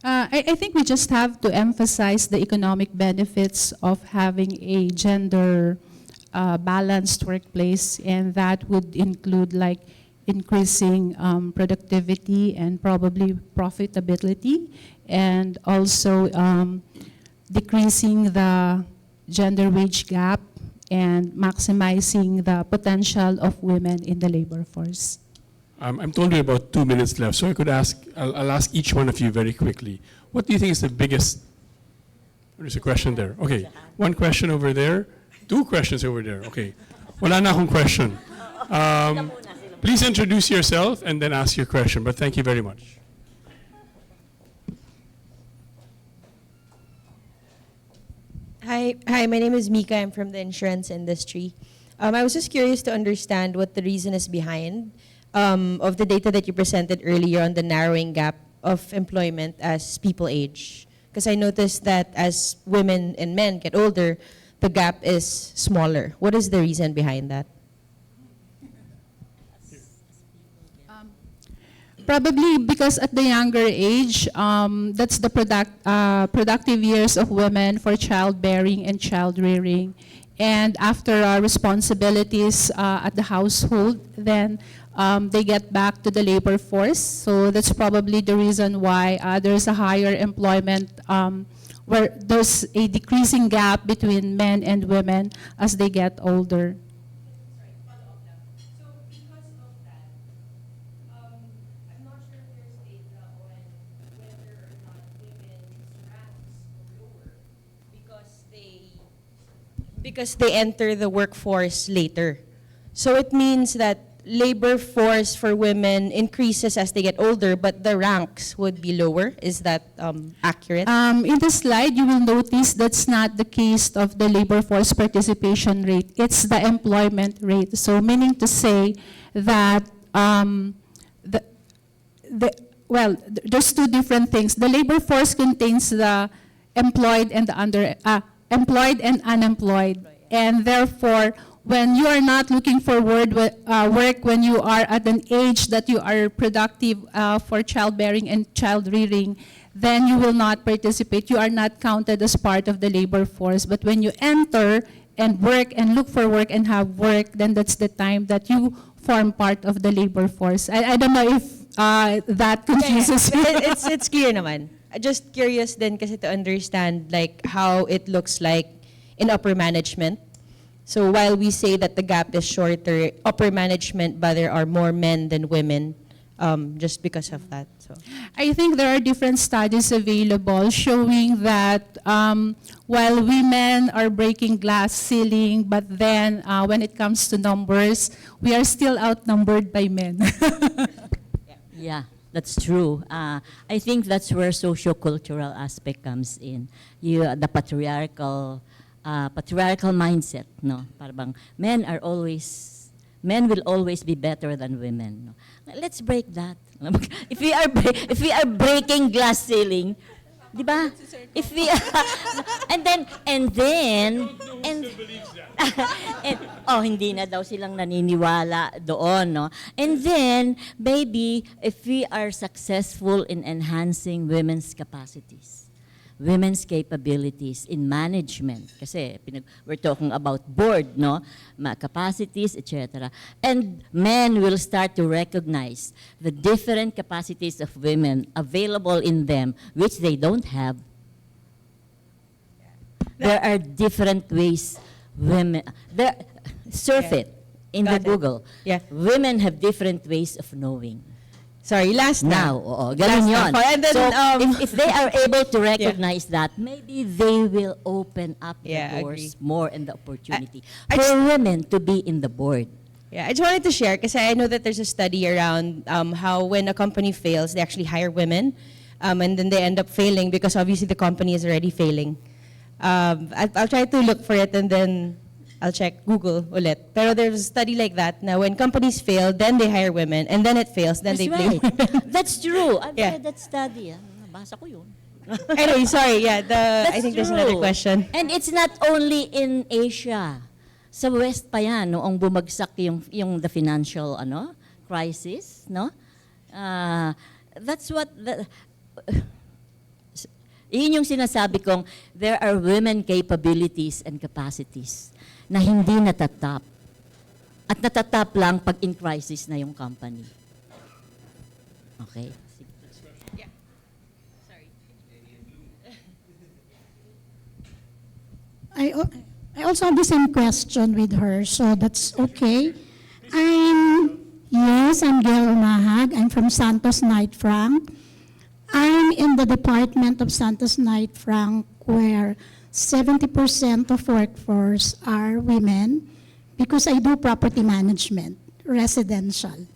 I think we just have to emphasize the economic benefits of having a gender balanced workplace, and that would include like increasing productivity and probably profitability, and also decreasing the gender wage gap and maximizing the potential of women in the labor force. I'm told we have about 2 minutes left, so I'll ask each one of you very quickly. What do you think is the biggest, there's a question there. Okay, one question over there, 2 questions over there. Okay, wala na akong question. Please introduce yourself and then ask your question, but thank you very much. Hi. My name is Mika. I'm from the insurance industry. I was just curious to understand what the reason is behind of the data that you presented earlier on the narrowing gap of employment as people age. Because I noticed that as women and men get older, the gap is smaller. What is the reason behind that? Probably because at the younger age, that's the productive years of women for childbearing and child rearing. And after responsibilities at the household, then they get back to the labor force. So that's probably the reason why there's a higher employment, where there's a decreasing gap between men and women as they get older. Because they enter the workforce later. So it means that labor force for women increases as they get older, but the ranks would be lower. Is that accurate? In the slide, you will notice that's not the case of the labor force participation rate. It's the employment rate. So meaning to say that there's two different things. The labor force contains the employed and the employed and unemployed. And therefore, when you are not looking for work when you are at an age that you are productive for childbearing and child rearing, then you will not participate. You are not counted as part of the labor force. But when you enter and work and look for work and have work, then that's the time that you form part of the labor force. I don't know if that confuses you. It's clear naman. Just curious then kasi to understand like how it looks like in upper management. So while we say that the gap is shorter, upper management, but there are more men than women, just because of that. So I think there are different studies available showing that while women are breaking glass ceiling, but then when it comes to numbers, we are still outnumbered by men. Yeah, that's true. I think that's where socio-cultural aspect comes in. The patriarchal mindset, no? Parang men will always be better than women. No? Let's break that. If we are breaking glass ceiling, di ba? If we and hindi na daw silang naniniwala doon, no? And then maybe if we are successful in enhancing women's capacities, women's capabilities in management, kasi we're talking about board, no? Capacities, etc. And men will start to recognize the different capacities of women available in them, which they don't have. There are different ways surf it in the Google. Yeah. Women have different ways of knowing. Sorry, last Now, ganun yun. And then, so, if they are able to recognize that, maybe they will open up the doors more and the opportunity for women to be in the board. Yeah, I just wanted to share because I know that there's a study around how when a company fails, they actually hire women, and then they end up failing because obviously the company is already failing. I'll try to look for it and then I'll check Google ulit. Pero there's a study like that. Now, when companies fail, then they hire women, and then it fails, then That's they blame right. women. That's true. I've Yeah. read that study. Nabasa ko yun. Anyway, sorry. Yeah, I think there's another true. question. And it's not only in Asia. Sa West pa yan, noong bumagsak yung the financial crisis, no? That's what yun yung sinasabi kong there are women capabilities and capacities na hindi natatap. At natatap lang pag in crisis na yung company. Okay? Yeah. Sorry. I also have the same question with her, so that's okay. I'm Gail Mahag. I'm from Santos Knight Frank. I'm in the department of Santos Knight Frank where 70% of workforce are women because I do property management, residential.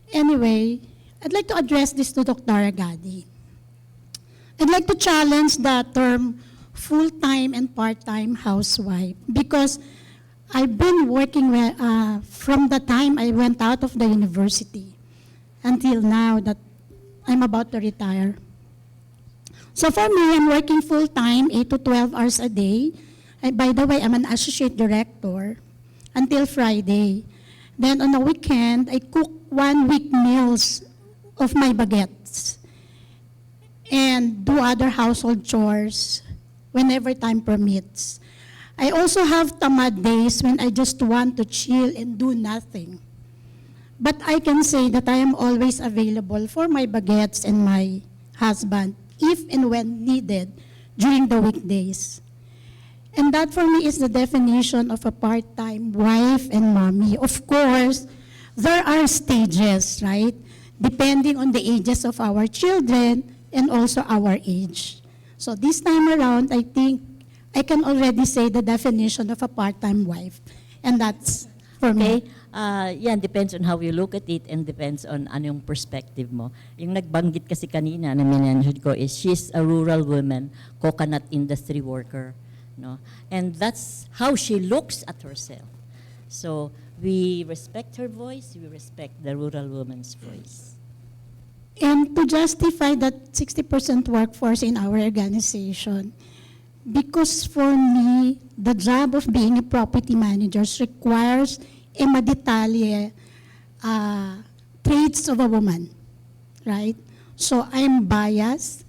Anyway, I'd like to address this to Dr. Agadi. I'd like to challenge that term full-time and part-time housewife because I've been working from the time I went out of the university until now that I'm about to retire. So for me, I'm working full-time, 8 to 12 hours a day. By the way, I'm an associate director until Friday. Then on the weekend, I cook 1 week meals of my baguettes and do other household chores whenever time permits. I also have tamad days when I just want to chill and do nothing. But I can say that I am always available for my baguettes and my husband if and when needed during the weekdays. And that for me is the definition of a part-time wife and mommy. Of course, there are stages, right? Depending on the ages of our children and also our age. So this time around, I think I can already say the definition of a part-time wife. And that's for me. Yan, depends on how you look at it and depends on anong perspective mo. Yung nagbanggit kasi kanina na minention ko is she's a rural woman, coconut industry worker. No? And that's how she looks at herself. So we respect her voice, we respect the rural woman's voice. And to justify that 60% workforce in our organization, because for me, the job of being a property manager requires a madetalye traits of a woman, right? So I'm biased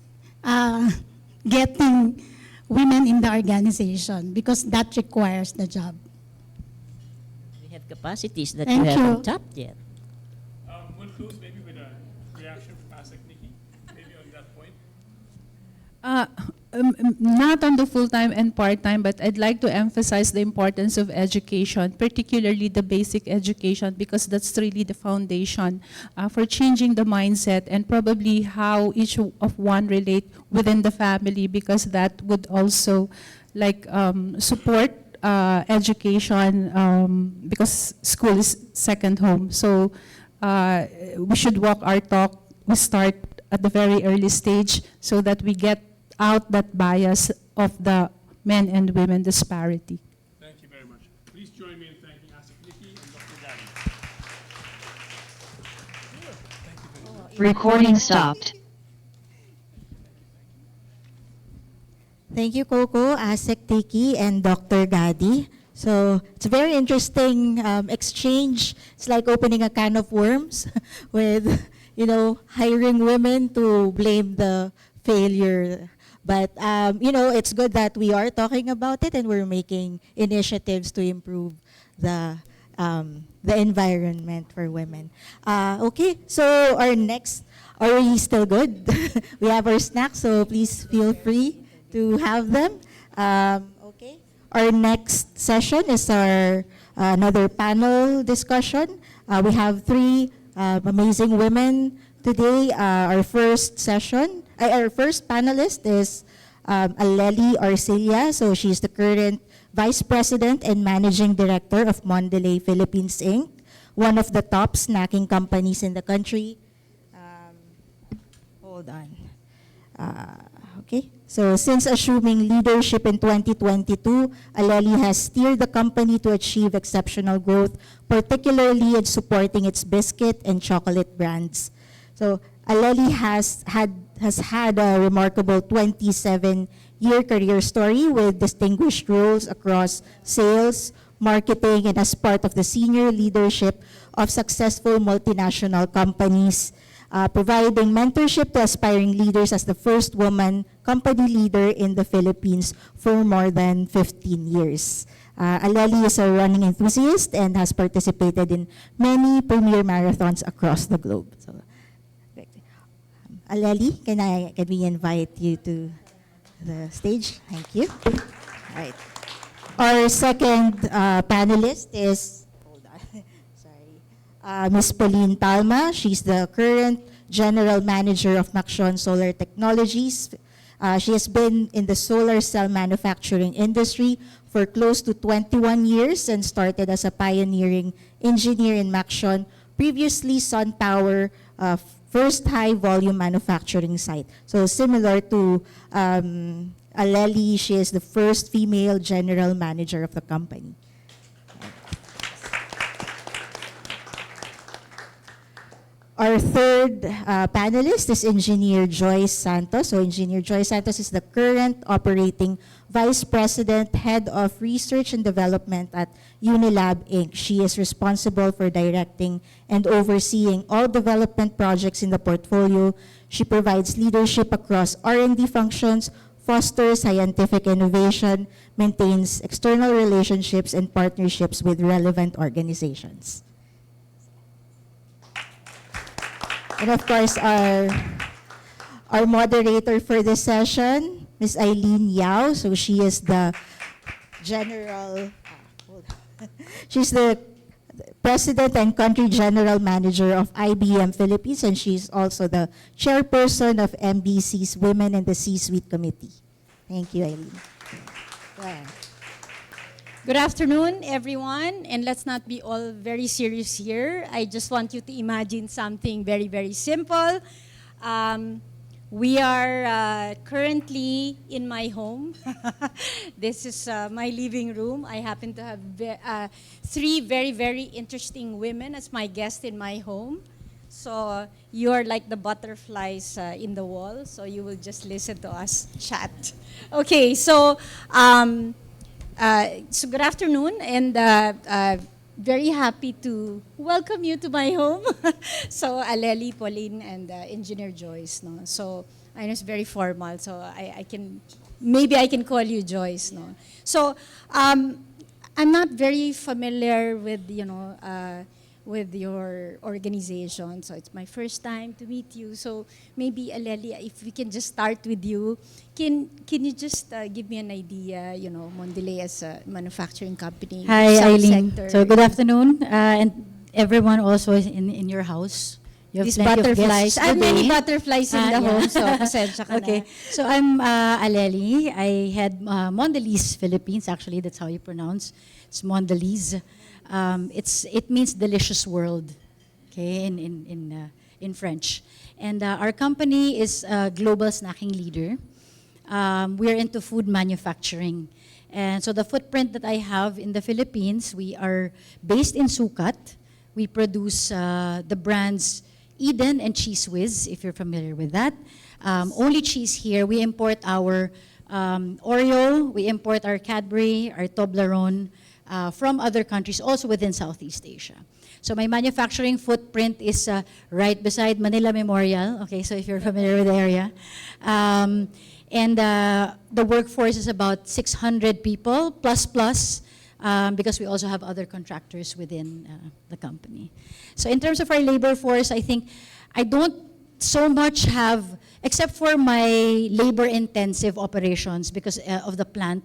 getting women in the organization because that requires the job. We have capacities that Thank you you. haven't tapped yet. We'll close maybe with a reaction from ASEC Nikki, maybe on that point. Not on the full-time and part-time, but I'd like to emphasize the importance of education, particularly the basic education, because that's really the foundation for changing the mindset and probably how each of one relate within the family, because that would also support education because school is second home. So we should walk our talk. We start at the very early stage so that we get out that bias of the men and women disparity. Thank you very much. Please join me in thanking ASEC Nikki and Dr. Gadi. Recording stopped. Thank you, Coco, ASEC Tiki, and Dr. Gadi. So it's a very interesting exchange. It's like opening a can of worms with, hiring women to blame the failure. But, it's good that we are talking about it and we're making initiatives to improve the environment for women. Okay, so are we still good? We have our snacks, so please feel free to have them. Okay, our next session is our another panel discussion. We have 3 amazing women today. Our first panelist is Aleli Arcelia. So she's the current Vice President and Managing Director of Mondelez Philippines, Inc., one of the top snacking companies in the country. Hold on. Okay. So since assuming leadership in 2022, Aleli has steered the company to achieve exceptional growth, particularly in supporting its biscuit and chocolate brands. So Aleli has had a remarkable 27-year career story with distinguished roles across sales, marketing, and as part of the senior leadership of successful multinational companies, providing mentorship to aspiring leaders as the first woman company leader in the Philippines for more than 15 years. Aleli is a running enthusiast and has participated in many premier marathons across the globe. So, Aleli, can we invite you to the stage? Thank you. All right. Our second panelist is, Ms. Pauline Talma. She's the current General Manager of Maxion Solar Technologies. She has been in the solar cell manufacturing industry for close to 21 years and started as a pioneering engineer in Maxion, previously SunPower, first high-volume manufacturing site. So similar to Aleli, she is the first female general manager of the company. Our third panelist is Engineer Joyce Santos. So Engineer Joyce Santos is the current operating Vice President, Head of Research and Development at Unilab Inc. She is responsible for directing and overseeing all development projects in the portfolio. She provides leadership across R&D functions, fosters scientific innovation, maintains external relationships and partnerships with relevant organizations. And of course, our moderator for this session, Ms. Eileen Yao. So she is the general, she's the President and Country General Manager of IBM Philippines, and she's also the chairperson of MBC's Women in the C-Suite Committee. Thank you, Eileen. Go ahead. Good afternoon, everyone, and let's not be all very serious here. I just want you to imagine something very, very simple. We are currently in my home. This is my living room. I happen to have three very, very interesting women as my guests in my home. So you are like the butterflies in the wall, so you will just listen to us chat. Okay, so good afternoon, and very happy to welcome you to my home. So Aleli, Pauline, and Engineer Joyce. No? So I know it's very formal, so maybe I can call you Joyce. No? So I'm not very familiar with with your organization, so it's my first time to meet you. So maybe Aleli, if we can just start with you, can you just give me an idea, Mondelez as a manufacturing company? Hi, Eileen. subsector. So good afternoon, and everyone also is in your house. You have These plenty of butterflies. guests I have many today. butterflies in the Yeah. home, so pasensya ka Okay, na. so I'm Aleli. I had Mondelez Philippines. Actually, that's how you pronounce. It's Mondelez. It means delicious world, okay, in French. And our company is a global snacking leader. We're into food manufacturing. And so the footprint that I have in the Philippines, we are based in Sucat. We produce the brands Eden and Cheese Whiz, if you're familiar with that. Only cheese here. We import our Oreo, we import our Cadbury, our Toblerone, from other countries, also within Southeast Asia. So my manufacturing footprint is right beside Manila Memorial, okay, so if you're familiar with the area. And the workforce is about 600 people, plus, because we also have other contractors within the company. So in terms of our labor force, I think I don't so much have, except for my labor-intensive operations because of the plant,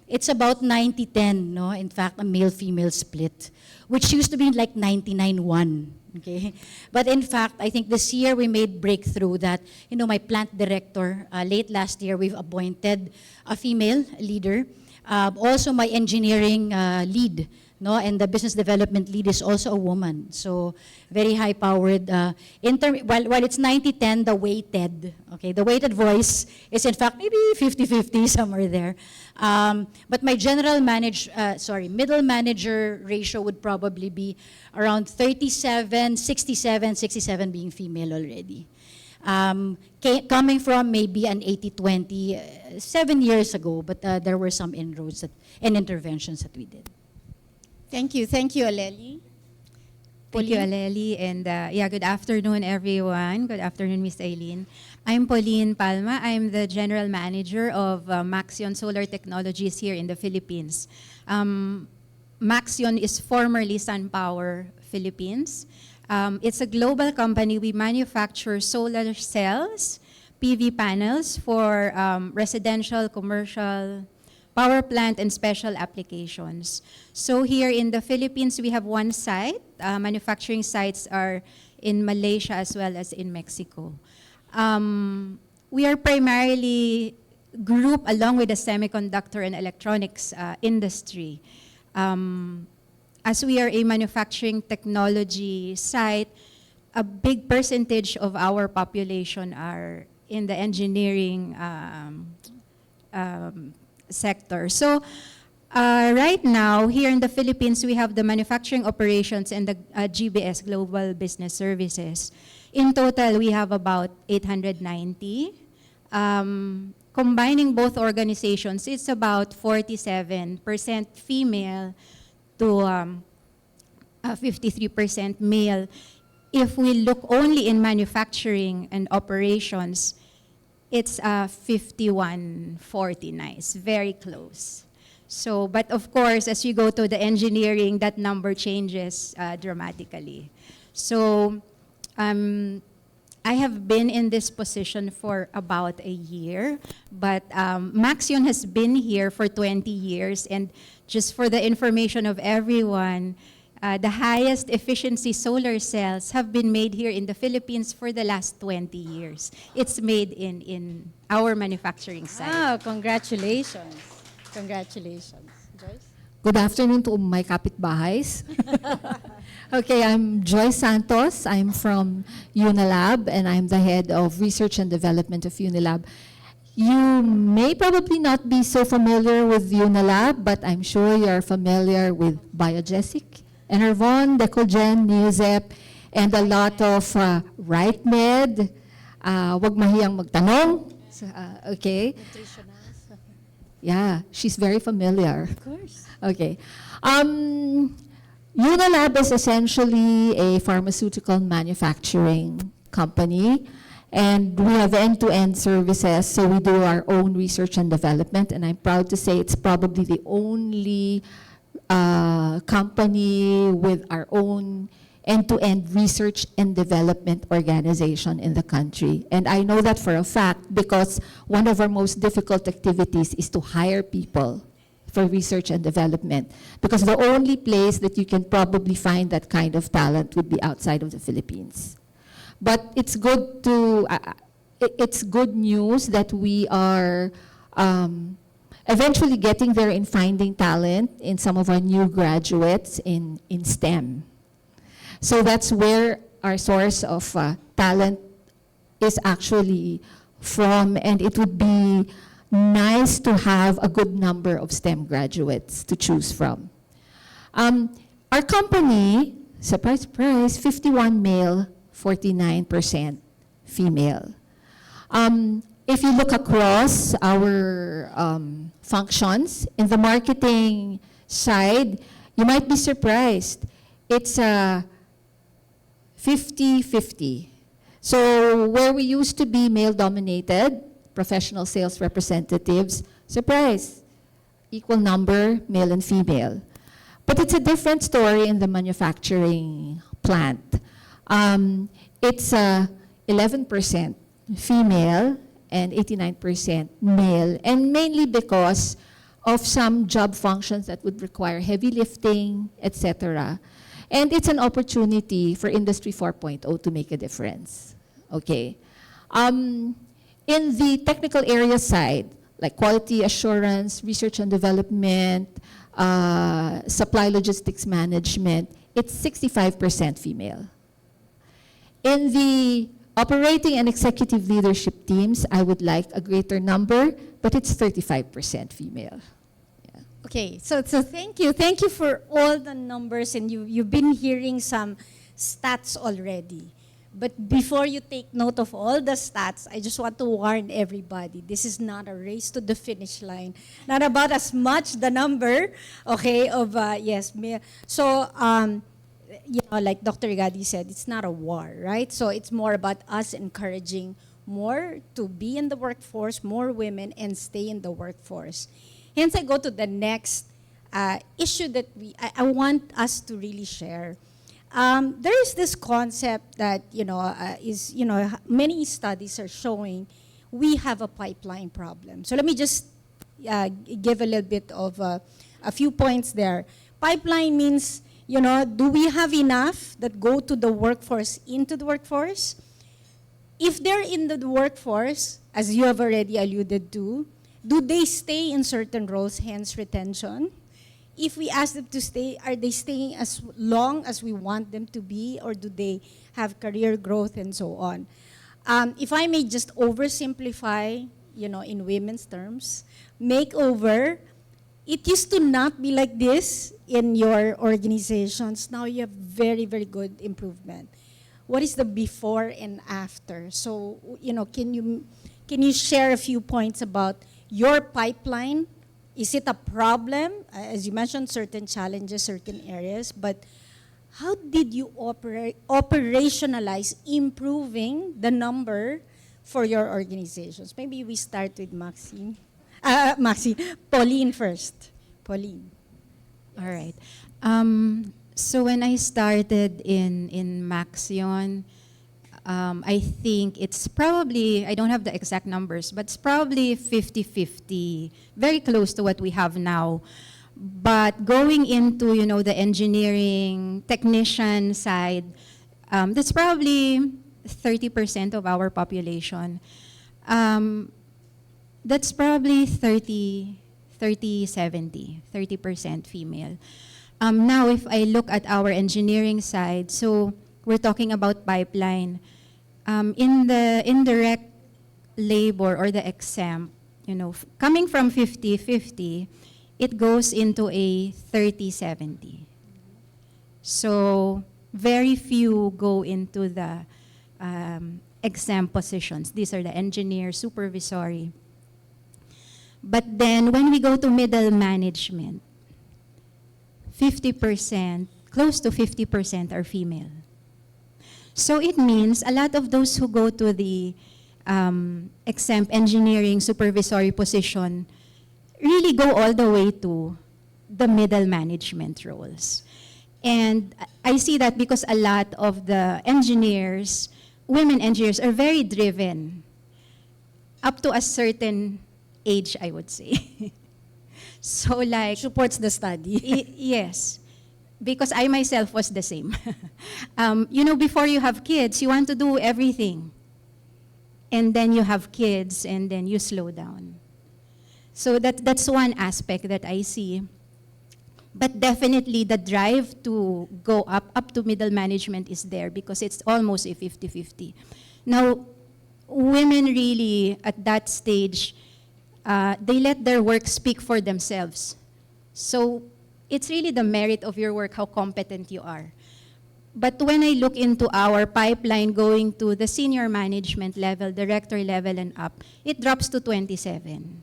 it's about 90-10, no? In fact, a male-female split, which used to be like 99-1, okay? But in fact, I think this year we made breakthrough that, my plant director, late last year, we've appointed a female leader. Also, my engineering lead, no, and the business development lead is also a woman. So very high-powered. While it's 90-10, the weighted voice is in fact maybe 50-50 somewhere there. But my middle manager ratio would probably be around 37, 67 being female already. Coming from maybe an 80-20 7 years ago, but there were some inroads and interventions that we did. Thank you, Aleli. Thank you, Aleli. And good afternoon, everyone. Good afternoon, Miss Eileen. I'm Pauline Palma. I'm the General Manager of Maxion Solar Technologies here in the Philippines. Maxion is formerly SunPower Philippines. It's a global company. We manufacture solar cells, PV panels for residential, commercial, power plant, and special applications. So here in the Philippines, we have one site. Manufacturing sites are in Malaysia as well as in Mexico. We are primarily grouped along with the semiconductor and electronics industry. As we are a manufacturing technology site, a big percentage of our population are in the engineering sector. So right now, here in the Philippines, we have the manufacturing operations and the GBS, Global Business Services. In total, we have about 890. Combining both organizations, it's about 47% female to 53% male. If we look only in manufacturing and operations, it's 51-49. It's very close. So, but of course, as you go to the engineering, that number changes dramatically. So, I have been in this position for about a year, but Maxion has been here for 20 years, and just for the information of everyone, the highest efficiency solar cells have been made here in the Philippines for the last 20 years. It's made in our manufacturing site. Wow, congratulations. Congratulations. Joyce? Good afternoon to my kapitbahays. Okay, I'm Joyce Santos. I'm from Unilab, and I'm the head of research and development of Unilab. You may probably not be so familiar with Unilab, but I'm sure you're familiar with Biogesic, Enervon, Decogen, Neozep, and a lot of RightMed. Wag mahiyang magtanong. Okay. Yeah, she's very familiar. Of course. Okay. Unilab is essentially a pharmaceutical manufacturing company, and we have end-to-end services, so we do our own research and development, and I'm proud to say it's probably the only company with our own end-to-end research and development organization in the country. And I know that for a fact because one of our most difficult activities is to hire people for research and development, because the only place that you can probably find that kind of talent would be outside of the Philippines. But it's good to, it's good news that we are eventually getting there in finding talent in some of our new graduates in STEM. So that's where our source of talent is actually from, and it would be nice to have a good number of STEM graduates to choose from. Our company, surprise, surprise, 51 male, 49% female. If you look across our functions, in the marketing side, you might be surprised. It's 50-50. So where we used to be male-dominated, professional sales representatives, surprise, equal number, male and female. But it's a different story in the manufacturing plant. It's 11% female and 89% male, and mainly because of some job functions that would require heavy lifting, etc. And it's an opportunity for Industry 4.0 to make a difference. Okay. In the technical area side, like quality assurance, research and development, supply logistics management, it's 65% female. In the operating and executive leadership teams, I would like a greater number, but it's 35% female. Yeah. Okay, so thank you. Thank you for all the numbers, and you've been hearing some stats already. But before you take note of all the stats, I just want to warn everybody, this is not a race to the finish line. Not about as much the number, okay, of, yes. So, you know, like Dr. Igadi said, it's not a war, right? So it's more about us encouraging more to be in the workforce, more women, and stay in the workforce. Hence, I go to the next issue that I want us to really share. There is this concept that, many studies are showing we have a pipeline problem. So let me just give a little bit of a few points there. Pipeline means, do we have enough that go to the workforce, into the workforce? If they're in the workforce, as you have already alluded to, do they stay in certain roles, hence retention? If we ask them to stay, are they staying as long as we want them to be, or do they have career growth and so on? If I may just oversimplify in women's terms, makeover. It used to not be like this in your organizations. Now you have very, very good improvement. What is the before and after? So, can you share a few points about your pipeline? Is it a problem? As you mentioned, certain challenges, certain areas, but how did you operationalize improving the number for your organizations? Maybe we start with Maxine. Pauline first. Pauline. All right. So when I started in Maxion, I think it's probably, I don't have the exact numbers, but it's probably 50-50, very close to what we have now. But going into, the engineering technician side, that's probably 30% of our population. That's probably 30-70, 30% female. Now, if I look at our engineering side, so we're talking about pipeline. In the indirect labor or the exempt, coming from 50-50, it goes into a 30-70. So very few go into the exempt positions. These are the engineer, supervisory. But then when we go to middle management, 50%, close to 50% are female. So it means a lot of those who go to the exempt engineering supervisory position really go all the way to the middle management roles. And I see that because a lot of the engineers, women engineers, are very driven up to a certain age, I would say. So like... Supports the study. Yes. Because I myself was the same. Before you have kids, you want to do everything. And then you have kids, and then you slow down. So that's one aspect that I see. But definitely the drive to go up to middle management is there because it's almost a 50-50. Now, women really, at that stage, they let their work speak for themselves. So it's really the merit of your work, how competent you are. But when I look into our pipeline going to the senior management level, director level and up, it drops to 27.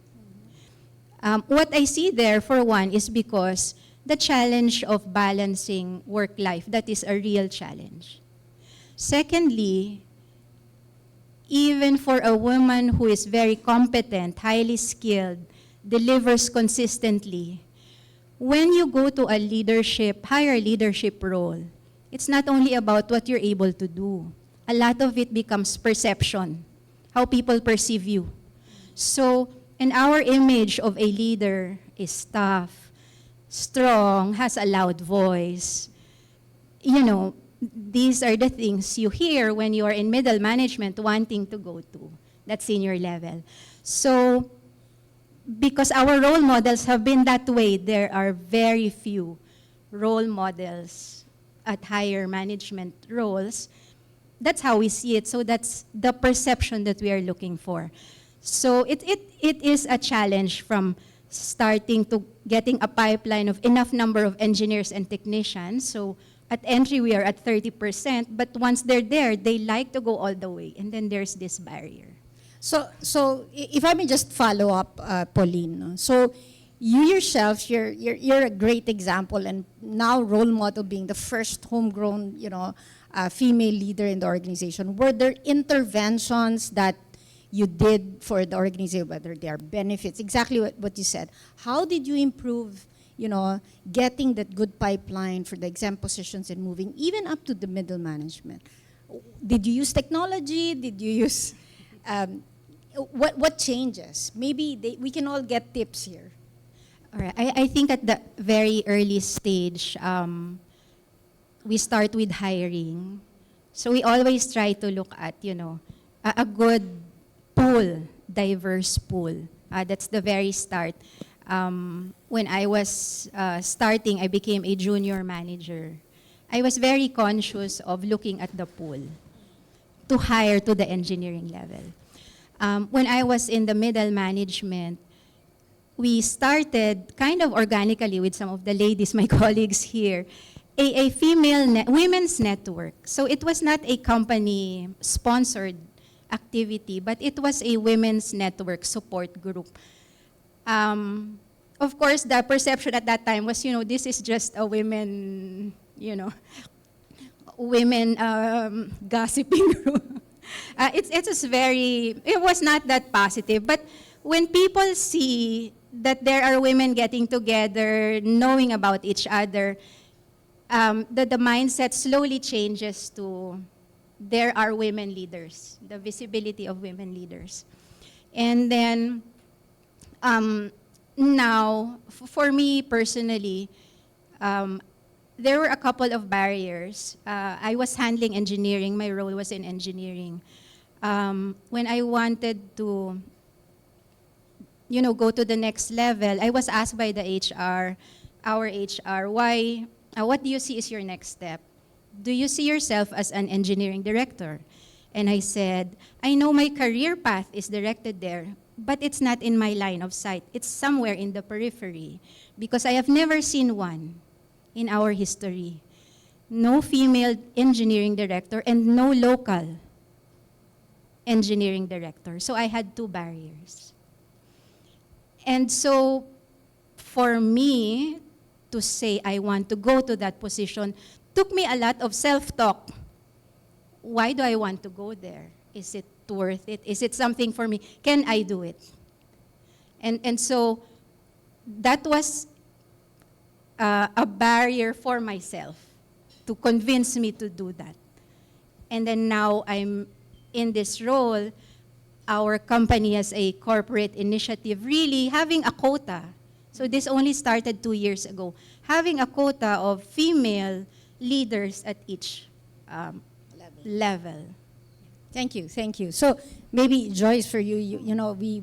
What I see there, for one, is because the challenge of balancing work-life, that is a real challenge. Secondly, even for a woman who is very competent, highly skilled, delivers consistently, when you go to a higher leadership role, it's not only about what you're able to do. A lot of it becomes perception, how people perceive you. So, and our image of a leader is tough, strong, has a loud voice. These are the things you hear when you are in middle management wanting to go to that senior level. So, because our role models have been that way, there are very few role models at higher management roles. That's how we see it. So that's the perception that we are looking for. So it is a challenge from starting to getting a pipeline of enough number of engineers and technicians. So at entry, we are at 30%, but once they're there, they like to go all the way, and then there's this barrier. So if I may just follow up, Pauline. No? So you yourself, you're a great example, and now role model being the first homegrown, female leader in the organization. Were there interventions that you did for the organization, whether they are benefits, exactly what you said? How did you improve, getting that good pipeline for the exempt positions and moving even up to the middle management? Did you use technology? Did you use, what changes? Maybe we can all get tips here. All right. I think at the very early stage, we start with hiring. So we always try to look at, a good pool, diverse pool. That's the very start. When I was starting, I became a junior manager. I was very conscious of looking at the pool to hire to the engineering level. when I was in the middle management, we started kind of organically with some of the ladies, my colleagues here, a women's network. So it was not a company-sponsored activity, but it was a women's network support group. Of course, the perception at that time was, this is just a women, women gossiping group. It was not that positive. But when people see that there are women getting together, knowing about each other, the mindset slowly changes to there are women leaders, the visibility of women leaders. And then now, for me personally, there were a couple of barriers. I was handling engineering. My role was in engineering. When I wanted to, go to the next level, I was asked by the HR, our HR, what do you see is your next step? Do you see yourself as an engineering director? And I said, I know my career path is directed there, but it's not in my line of sight. It's somewhere in the periphery, because I have never seen one in our history. No female engineering director and no local engineering director. So I had two barriers. And so for me to say I want to go to that position took me a lot of self-talk. Why do I want to go there? Is it worth it? Is it something for me? Can I do it? And so that was a barrier for myself to convince me to do that. And then now I'm in this role. Our company has a corporate initiative, really having a quota. So this only started 2 years ago. Having a quota of female leaders at each level. Thank you. So maybe Joyce, for you,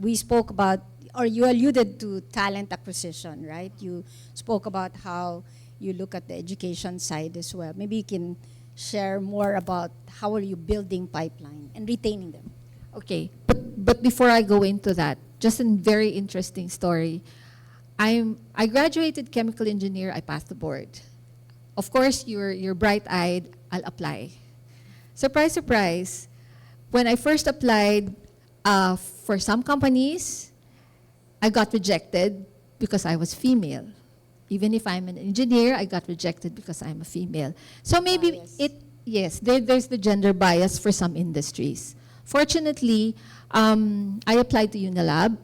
we spoke about, or you alluded to talent acquisition, right? You spoke about how you look at the education side as well. Maybe you can share more about how are you building pipeline and retaining them. Okay, but before I go into that, just a very interesting story. I graduated chemical engineer. I passed the board. Of course, you're bright-eyed. I'll apply. Surprise, surprise. When I first applied for some companies, I got rejected because I was female. Even if I'm an engineer, I got rejected because I'm a female. So maybe there's the gender bias for some industries. Fortunately, I applied to Unilab,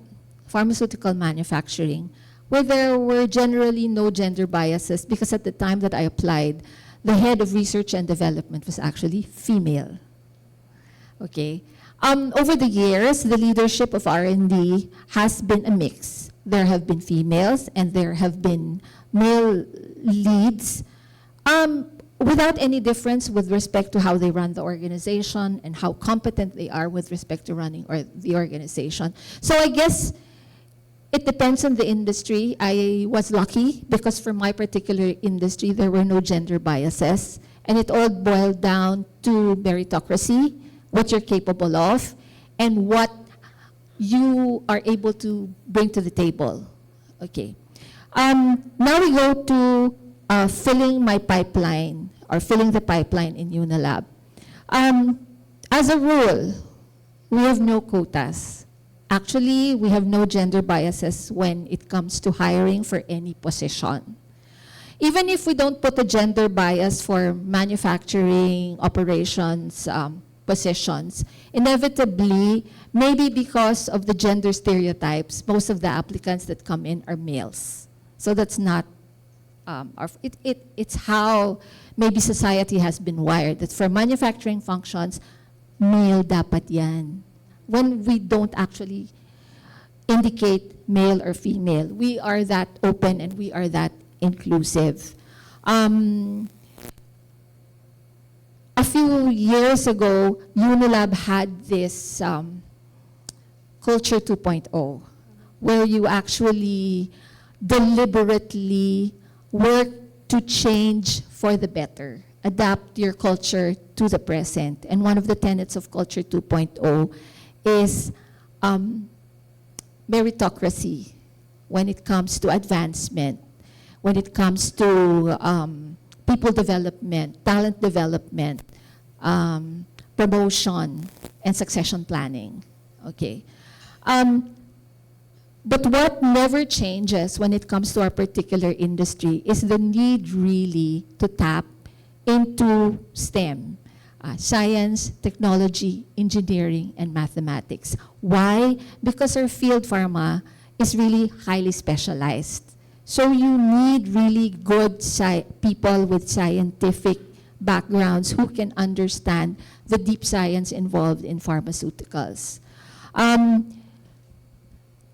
pharmaceutical manufacturing, where there were generally no gender biases, because at the time that I applied, the head of research and development was actually female. Okay. Over the years, the leadership of R&D has been a mix. There have been females and there have been male leads, without any difference with respect to how they run the organization and how competent they are with respect to running the organization. So I guess it depends on the industry. I was lucky because for my particular industry, there were no gender biases, and it all boiled down to meritocracy, what you're capable of, and what you are able to bring to the table. Okay. Now we go to filling my pipeline, or filling the pipeline in Unilab. As a rule, we have no quotas. Actually, we have no gender biases when it comes to hiring for any position. Even if we don't put a gender bias for manufacturing, operations, positions, inevitably, maybe because of the gender stereotypes, most of the applicants that come in are males. So that's not, it's how maybe society has been wired, that for manufacturing functions, male dapat yan. When we don't actually indicate male or female, we are that open and we are that inclusive. A few years ago, Unilab had this Culture 2.0, where you actually deliberately work to change for the better, adapt your culture to the present. And one of the tenets of Culture 2.0 is meritocracy when it comes to advancement, when it comes to people development, talent development, promotion, and succession planning. Okay. But what never changes when it comes to our particular industry is the need really to tap into STEM, science, technology, engineering, and mathematics. Why? Because our field pharma is really highly specialized. So you need really good people with scientific backgrounds who can understand the deep science involved in pharmaceuticals.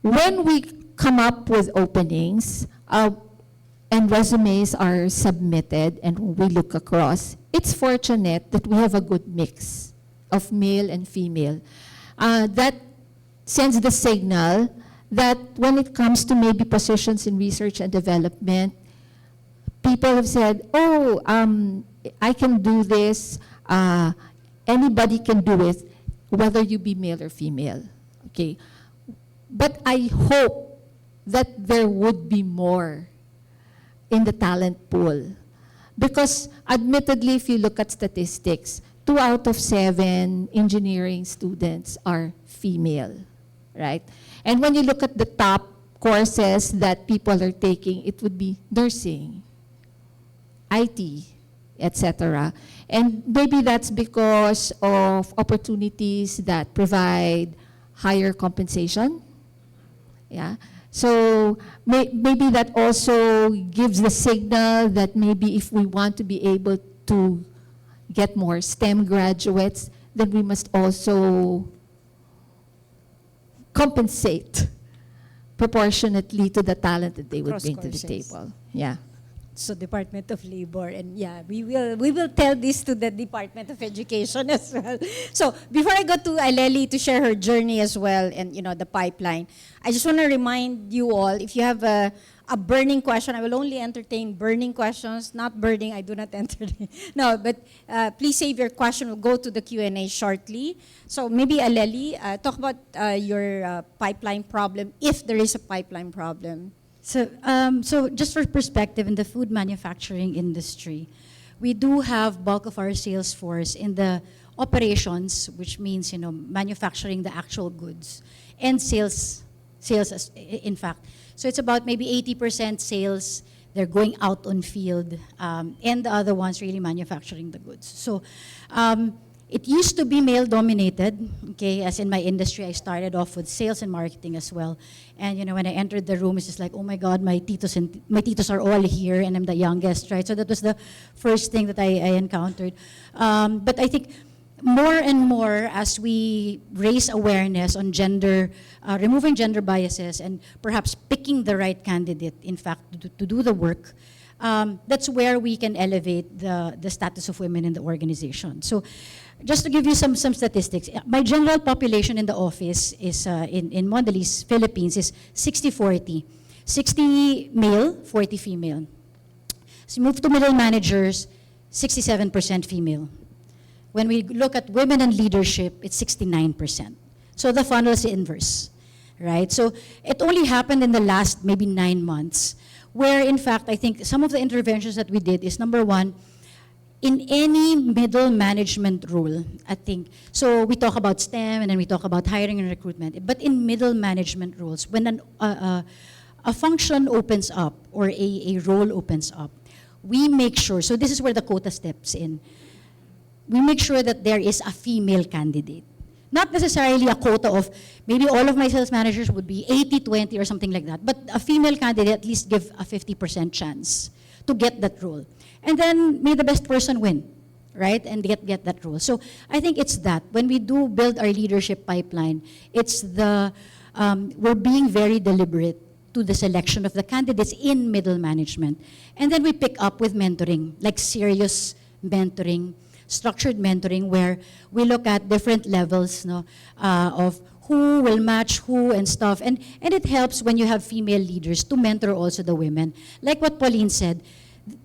When we come up with openings and resumes are submitted and we look across, it's fortunate that we have a good mix of male and female. That sends the signal that when it comes to maybe positions in research and development, people have said, oh, I can do this, anybody can do it, whether you be male or female, okay? But I hope that there would be more in the talent pool. Because admittedly, if you look at statistics, 2 out of 7 engineering students are female, right? And when you look at the top courses that people are taking, it would be nursing, IT, etc. And maybe that's because of opportunities that provide higher compensation. Yeah. So maybe that also gives the signal that maybe if we want to be able to get more STEM graduates, then we must also compensate proportionately to the talent that they would bring to the table. Yeah. So Department of Labor, and yeah, we will tell this to the Department of Education as well. So before I go to Aleli to share her journey as well and the pipeline, I just want to remind you all, if you have a burning question, I will only entertain burning questions, not burning, I do not entertain. No, but please save your question. We'll go to the Q&A shortly. So maybe Aleli, talk about your pipeline problem, if there is a pipeline problem. So just for perspective, in the food manufacturing industry, we do have bulk of our sales force in the operations, which means manufacturing the actual goods, and sales in fact. So it's about maybe 80% sales. They're going out on field, and the other ones really manufacturing the goods. So it used to be male-dominated, okay, as in my industry, I started off with sales and marketing as well. And when I entered the room, it's just like, oh my God, my titos are all here, and I'm the youngest, right? So that was the first thing that I encountered. But I think more and more as we raise awareness on gender, removing gender biases, and perhaps picking the right candidate, in fact, to do the work, that's where we can elevate the status of women in the organization. So just to give you some statistics, my general population in the office is in Mondelez, Philippines, is 60-40. 60 male, 40 female. So move to middle managers, 67% female. When we look at women in leadership, it's 69%. So the funnel is inverse, right? So it only happened in the last maybe 9 months, where in fact, I think some of the interventions that we did is, number one, in any middle management role, I think, so we talk about STEM and then we talk about hiring and recruitment, but in middle management roles, when a function opens up or a role opens up, we make sure, so this is where the quota steps in, we make sure that there is a female candidate. Not necessarily a quota of, maybe all of my sales managers would be 80-20 or something like that, but a female candidate at least give a 50% chance to get that role. And then may the best person win, right? And get that role. So I think it's that. When we do build our leadership pipeline, it's we're being very deliberate to the selection of the candidates in middle management. And then we pick up with mentoring, like serious mentoring, structured mentoring, where we look at different levels of who will match who and stuff. And it helps when you have female leaders to mentor also the women. Like what Pauline said,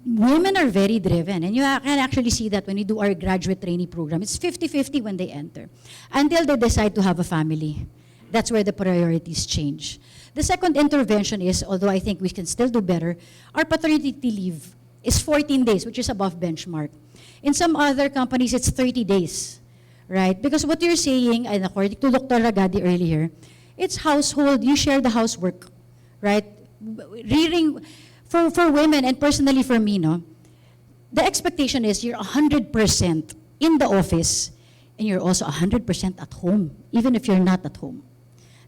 women are very driven, and you can actually see that when you do our graduate trainee program. It's 50-50 when they enter, until they decide to have a family, That's where the priorities change. The second intervention is, although I think we can still do better, our paternity leave is 14 days, which is above benchmark. In some other companies, it's 30 days, right? Because what you're saying, and according to Dr. Ragadi earlier, it's household, you share the housework, right? Rearing, for women, and personally for me, no, the expectation is you're 100% in the office, and you're also 100% at home, even if you're not at home.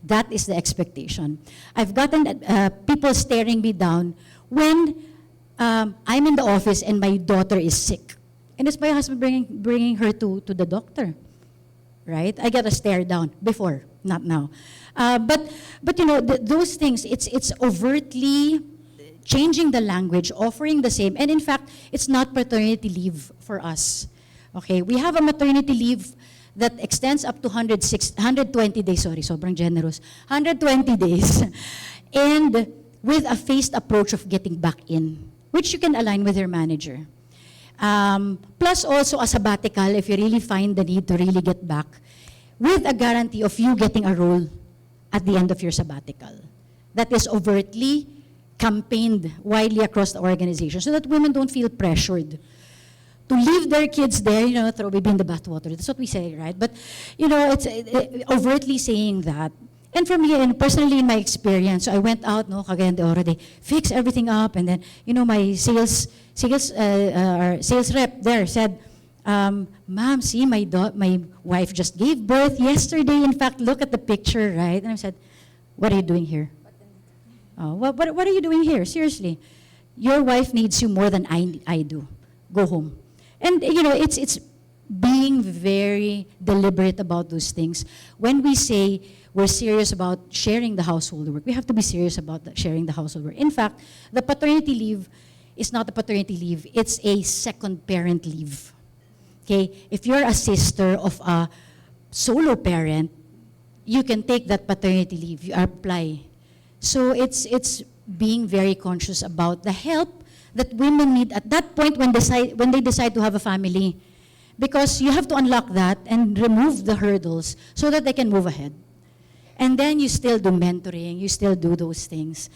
That is the expectation. I've gotten people staring me down when I'm in the office and my daughter is sick. And it's my husband bringing her to the doctor, right? I get a stare down before, not now. But you know, those things, it's overtly changing the language, offering the same. And in fact, it's not paternity leave for us. Okay, we have a maternity leave that extends up to 120 days, sorry, sobrang generous, 120 days, and with a phased approach of getting back in, which you can align with your manager. Plus also a sabbatical if you really find the need to really get back, with a guarantee of you getting a role at the end of your sabbatical. That is overtly campaigned widely across the organization so that women don't feel pressured to leave their kids there, you know, throw baby in the bathwater. That's what we say, right? But, you know, it's overtly saying that. And for me, and personally in my experience, so I went out, no, kagaya de oro, they fix everything up, and then, you know, my sales rep there said, ma'am, see, my wife just gave birth yesterday. In fact, look at the picture, right? And I said, what are you doing here? Oh, what are you doing here? Seriously. Your wife needs you more than I do. Go home. And, you know, it's being very deliberate about those things. When we say we're serious about sharing the household work, we have to be serious about sharing the household work. In fact, the paternity leave is not a paternity leave. It's a second parent leave. Okay? If you're a sister of a solo parent, you can take that paternity leave. You apply. So it's being very conscious about the help that women need at that point when they decide to have a family. Because you have to unlock that and remove the hurdles so that they can move ahead. And then you still do mentoring, you still do those things.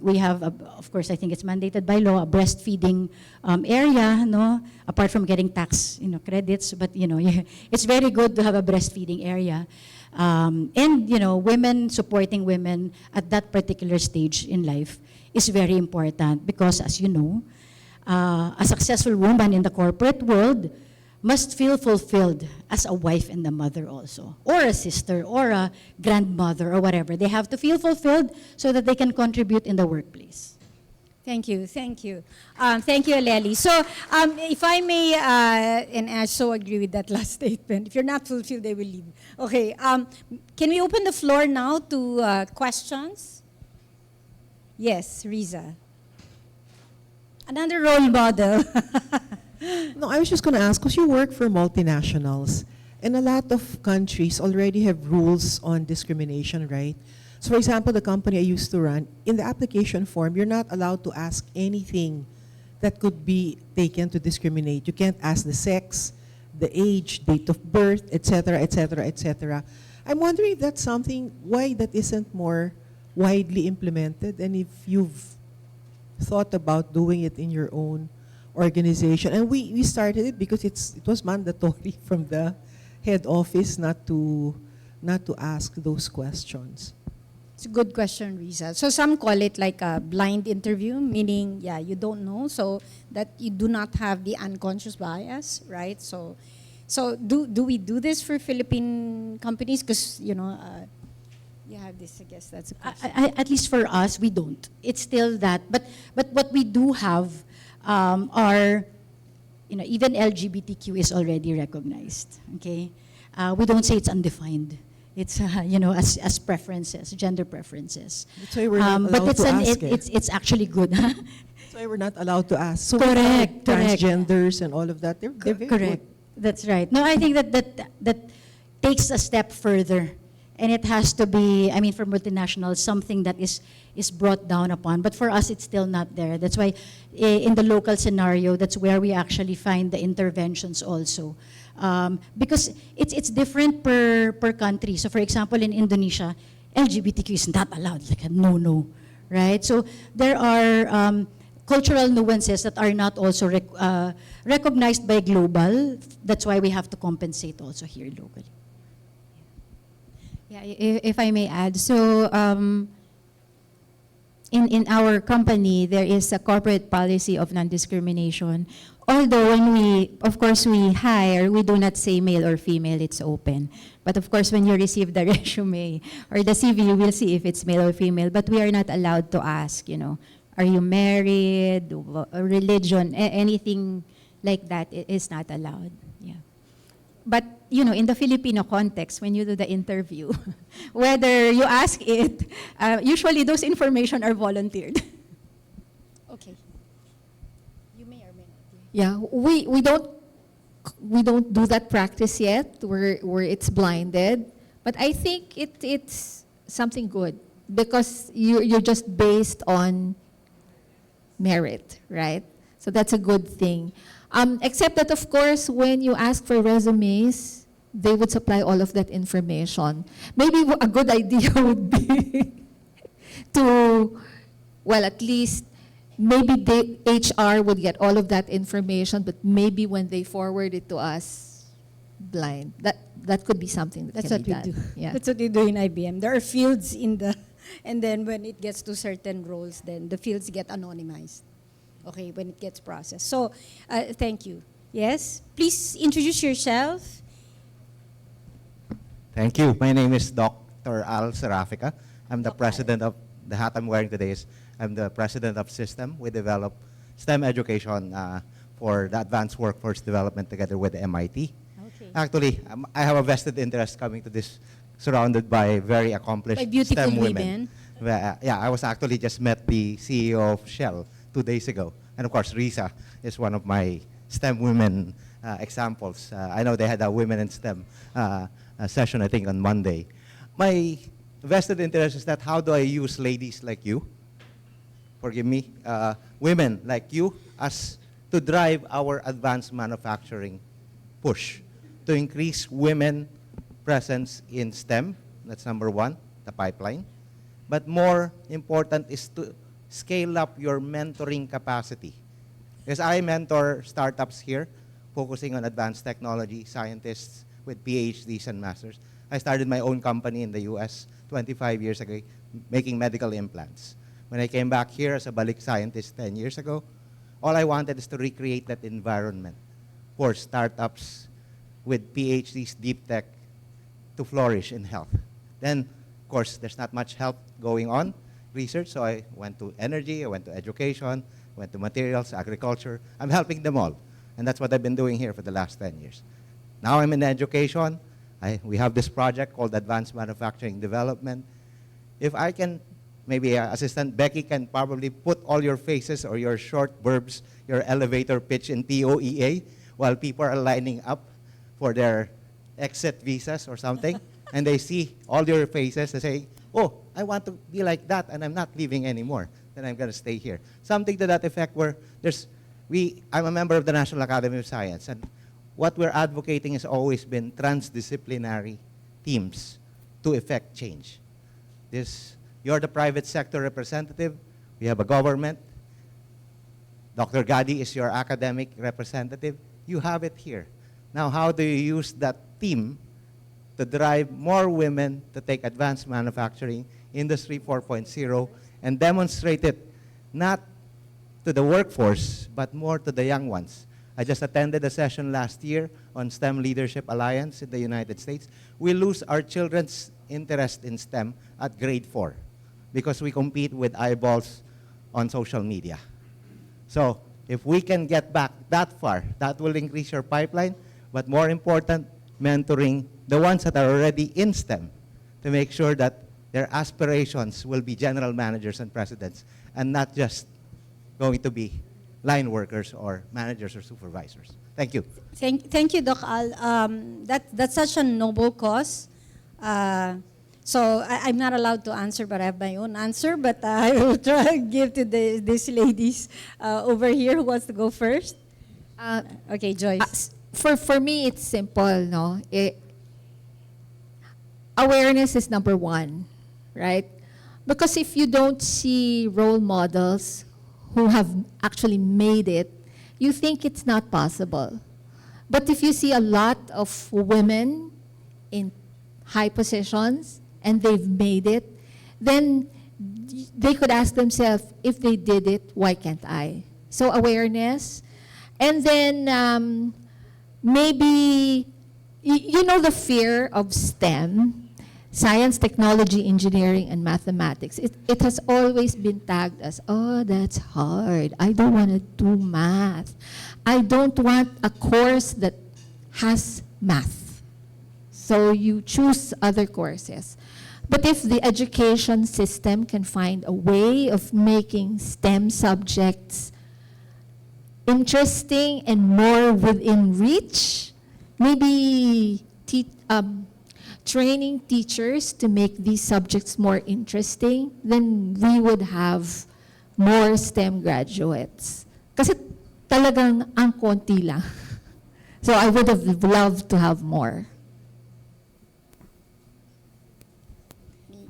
We have, of course, I think it's mandated by law, a breastfeeding area, no? Apart from getting tax, you know, credits, but you know, it's very good to have a breastfeeding area. And you know, women supporting women at that particular stage in life is very important because, as you know, a successful woman in the corporate world must feel fulfilled as a wife and a mother also, or a sister, or a grandmother, or whatever. They have to feel fulfilled so that they can contribute in the workplace. Thank you, thank you. Thank you, Aleli. So, if I may, and I so agree with that last statement, if you're not fulfilled, they will leave. Okay, can we open the floor now to questions? Yes, Riza. Another role model. No, I was just going to ask, because you work for multinationals, and a lot of countries already have rules on discrimination, right? So for example, the company I used to run, in the application form, you're not allowed to ask anything that could be taken to discriminate. You can't ask the sex, the age, date of birth, etc., etc., etc. I'm wondering if that's something, why that isn't more widely implemented, and if you've thought about doing it in your own organization. And we started it because it was mandatory from the head office not to ask those questions. It's a good question, Riza. So some call it like a blind interview, meaning, yeah, you don't know, so that you do not have the unconscious bias, right? So do we do this for Philippine companies? Because, you know, you have this, I guess that's a question. At least for us, we don't. It's still that. But what we do have are, you know, even LGBTQ is already recognized, okay? We don't say it's undefined. It's, you know, as preferences, gender preferences. That's why we're not allowed to ask it. It's actually good. That's why we're not allowed to ask. So correct. Transgenders and all of that, they're very correct. good. That's right. No, I think that takes a step further And it has to be, I mean, for multinationals, something that is brought down upon. But for us, it's still not there. That's why in the local scenario, that's where we actually find the interventions also. Because it's different per country. So for example, in Indonesia, LGBTQ is not allowed, like a no-no, right? So there are cultural nuances that are not also recognized by global. That's why we have to compensate also here locally. Yeah, if I may add, so in our company, there is a corporate policy of non-discrimination. Although when of course, we hire, we do not say male or female, it's open. But of course, when you receive the resume or the CV, you will see if it's male or female. But we are not allowed to ask, are you married, religion, anything like that is not allowed. Yeah. But, in the Filipino context, when you do the interview, whether you ask it, usually those information are volunteered. Okay. You may or may not. Yeah, we don't do that practice yet where it's blinded, but I think it's something good because you're just based on merit, right? So that's a good thing. Except that, of course, when you ask for resumes, they would supply all of that information. Maybe a good idea would be to, well, at least maybe the HR would get all of that information, but maybe when they forward it to us, blind. That could be something that That's can what be we done. do. Yeah. That's what we do in IBM. There are fields and then when it gets to certain roles, then the fields get anonymized. Okay, when it gets processed. So, thank you. Yes, please introduce yourself. Thank you. My name is Dr. Al Serafica. I'm the president of, the hat I'm wearing today is, I'm the president of SYSTEM. We develop STEM education for the advanced workforce development together with MIT. Okay. Actually, I have a vested interest coming to this, surrounded by very accomplished By beautiful STEM women. women. Yeah, I was actually just met the CEO of Shell 2 days ago. And of course, Risa is one of my STEM women examples. I know they had a women in STEM session, I think, on Monday. My vested interest is that how do I use ladies like you, forgive me, women like you, as to drive our advanced manufacturing push, to increase women presence in STEM, that's number one, the pipeline. But more important is to scale up your mentoring capacity. Because I mentor startups here, focusing on advanced technology, scientists with PhDs and masters. I started my own company in the US 25 years ago, making medical implants. When I came back here as a balik scientist 10 years ago, all I wanted is to recreate that environment for startups with PhDs, deep tech, to flourish in health. Then, of course, there's not much health going on, research, so I went to energy, I went to education, went to materials, agriculture. I'm helping them all. And that's what I've been doing here for the last 10 years. Now I'm in education. We have this project called Advanced Manufacturing Development. If I can, maybe Assistant Becky can probably put all your faces or your short verbs, your elevator pitch in TOEA while people are lining up for their exit visas or something. And they see all your faces, they say, oh, I want to be like that and I'm not leaving anymore. Then I'm going to stay here. Something to that effect where I'm a member of the National Academy of Science, and what we're advocating has always been transdisciplinary teams to effect change. You're the private sector representative, we have a government, Dr. Gadi is your academic representative, you have it here. Now how do you use that team to drive more women to take advanced manufacturing, Industry 4.0, and demonstrate it not to the workforce, but more to the young ones. I just attended a session last year on STEM Leadership Alliance in the United States. We lose our children's interest in STEM at grade 4 because we compete with eyeballs on social media. So if we can get back that far, that will increase your pipeline, but more important, mentoring the ones that are already in STEM to make sure that their aspirations will be general managers and presidents and not just going to be line workers or managers or supervisors. Thank you. Thank you, Doc Al. That's such a noble cause. So I'm not allowed to answer, but I have my own answer. But I will try to give to these ladies over here. Who wants to go first? Okay, Joyce. For me, it's simple, no? Awareness is number one, right? Because if you don't see role models who have actually made it, you think it's not possible. But if you see a lot of women in high positions and they've made it, then they could ask themselves, if they did it, why can't I? So awareness. And then maybe, you know the fear of STEM, science, technology, engineering, and mathematics. It has always been tagged as, oh, that's hard. I don't want to do math. I don't want a course that has math. So you choose other courses. But if the education system can find a way of making STEM subjects interesting and more within reach, maybe training teachers to make these subjects more interesting, then we would have more STEM graduates. Kasi talagang ang konti lang. So I would have loved to have more.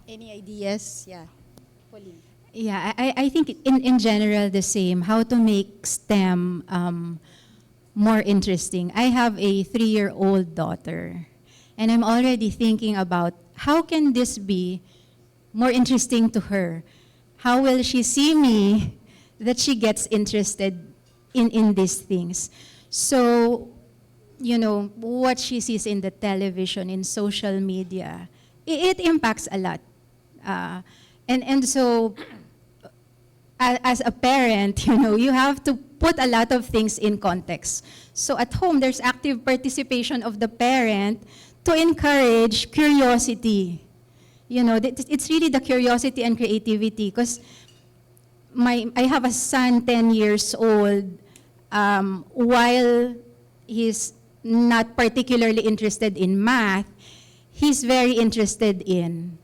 Any ideas? Yeah. Pauline. Yeah, I think in general the same, how to make STEM more interesting. I have a 3-year-old daughter, and I'm already thinking about how can this be more interesting to her? How will she see me that she gets interested in these things? So, you know, what she sees in the television, in social media, it impacts a lot. And so, as a parent, you know, you have to put a lot of things in context. So at home, there's active participation of the parent to encourage curiosity. You know, it's really the curiosity and creativity, because I have a son, 10 years old, while he's not particularly interested in math, he's very interested in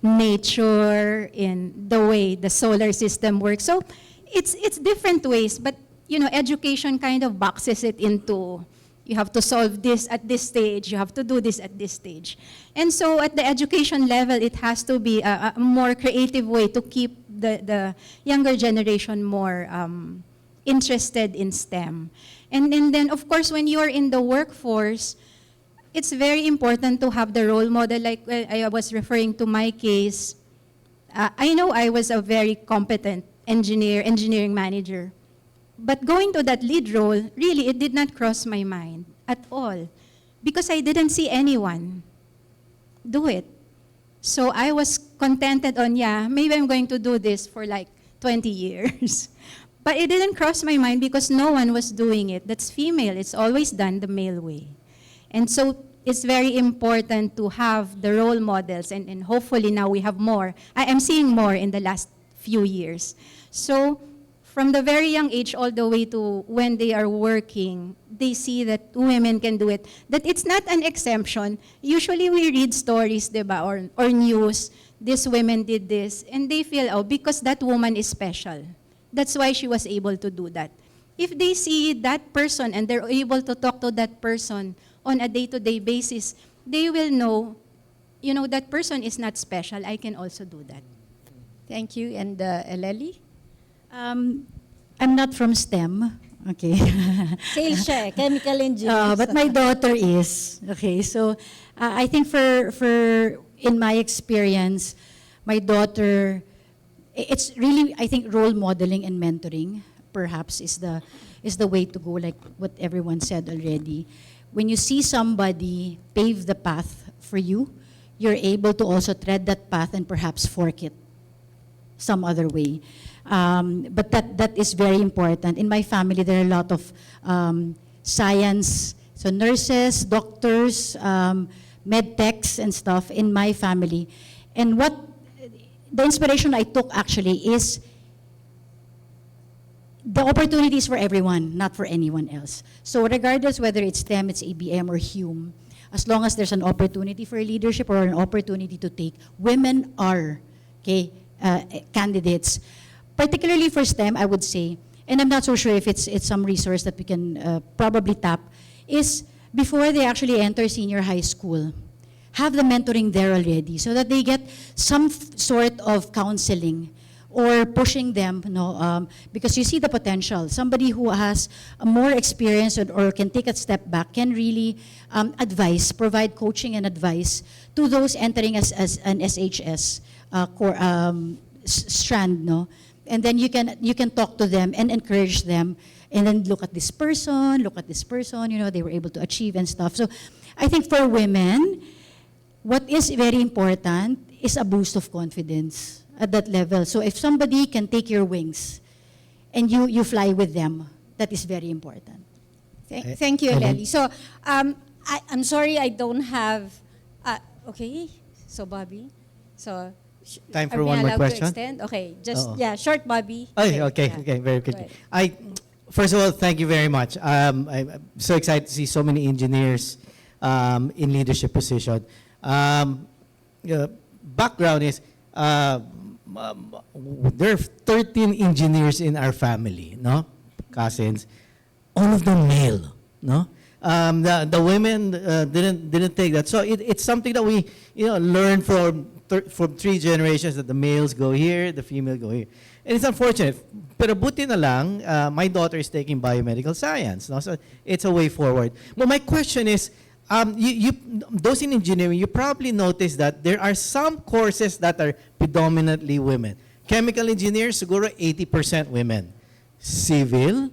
nature, in the way the solar system works. So it's different ways, but you know, education kind of boxes it into, you have to solve this at this stage, you have to do this at this stage. And so at the education level, it has to be a more creative way to keep the younger generation more interested in STEM. And then of course, when you're in the workforce, it's very important to have the role model. Like I was referring to my case, I know I was a very competent engineering manager. But going to that lead role, really, it did not cross my mind at all, because I didn't see anyone do it. So I was contented on, yeah, maybe I'm going to do this for like 20 years. But it didn't cross my mind because no one was doing it. That's female. It's always done the male way. And so it's very important to have the role models, and hopefully now we have more. I am seeing more in the last few years. So from the very young age all the way to when they are working, they see that women can do it, that it's not an exemption. Usually we read stories, diba, or news, this women did this, and they feel, oh, because that woman is special. That's why she was able to do that. If they see that person and they're able to talk to that person on a day-to-day basis, they will know, you know, that person is not special. I can also do that. Thank you. And Eleli? I'm not from STEM, okay. Sales siya, chemical engineer. But my daughter is, okay. So I think for in my experience, my daughter, it's really, I think, role modeling and mentoring perhaps is the way to go, like what everyone said already. When you see somebody pave the path for you, you're able to also tread that path and perhaps fork it some other way. But that is very important. In my family, there are a lot of science, so nurses, doctors, med techs and stuff in my family. And what the inspiration I took actually is the opportunities for everyone, not for anyone else. So regardless whether it's STEM, it's ABM, or Hume, As long as there's an opportunity for leadership or an opportunity to take, women are, okay, candidates. Particularly for STEM, I would say, and I'm not so sure if it's some resource that we can probably tap, is before they actually enter senior high school, have the mentoring there already so that they get some sort of counseling or pushing them, because you see the potential. Somebody who has more experience or can take a step back can really provide coaching and advice to those entering as an SHS strand, no? And then you can talk to them and encourage them, and then look at this person, they were able to achieve and stuff. So I think for women, what is very important is a boost of confidence at that level. So if somebody can take your wings and you fly with them, that is very important. Thank you, Lely. So I'm sorry I don't have, okay, so Bobby, so time for are we one more allowed question? to extend? Okay, just, short Bobby. Okay, very quickly. First of all, thank you very much. I'm so excited to see so many engineers in leadership position. Background is, there are 13 engineers in our family, no? Cousins, all of them male, no? The women didn't take that. So it's something that we learn from 3 generations, that the males go here, the female go here. And it's unfortunate. Pero buti na lang, my daughter is taking biomedical science, no? So it's a way forward. But my question is, those in engineering, you probably noticed that there are some courses that are predominantly women. Chemical engineers, siguro 80% women. Civil,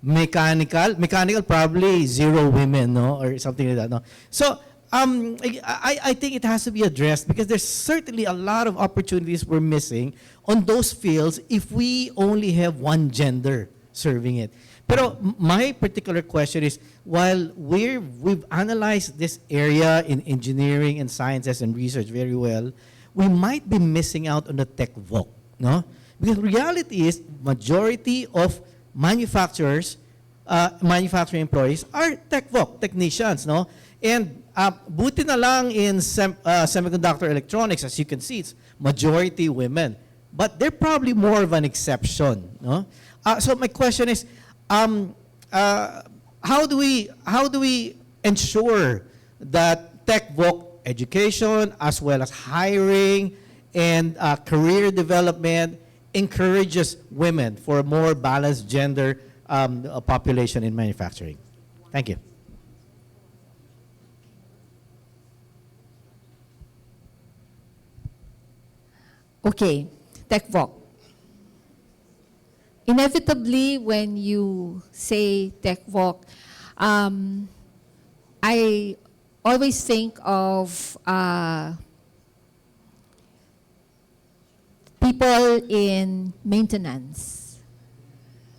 mechanical probably 0 women, no, or something like that, no. So I think it has to be addressed, because there's certainly a lot of opportunities we're missing on those fields if we only have one gender serving it. Pero my particular question is, while we've analyzed this area in engineering and sciences and research very well, we might be missing out on the tech voc, no? Because reality is, majority of manufacturers, manufacturing employees are tech voc, technicians, no? And buti na lang in semiconductor electronics, as you can see, it's majority women. But they're probably more of an exception, no? So my question is, how do we ensure that tech voc education, as well as hiring and career development, encourages women for a more balanced gender population in manufacturing? Thank you. Okay, tech voc. Inevitably, when you say tech voc, I always think of people in maintenance.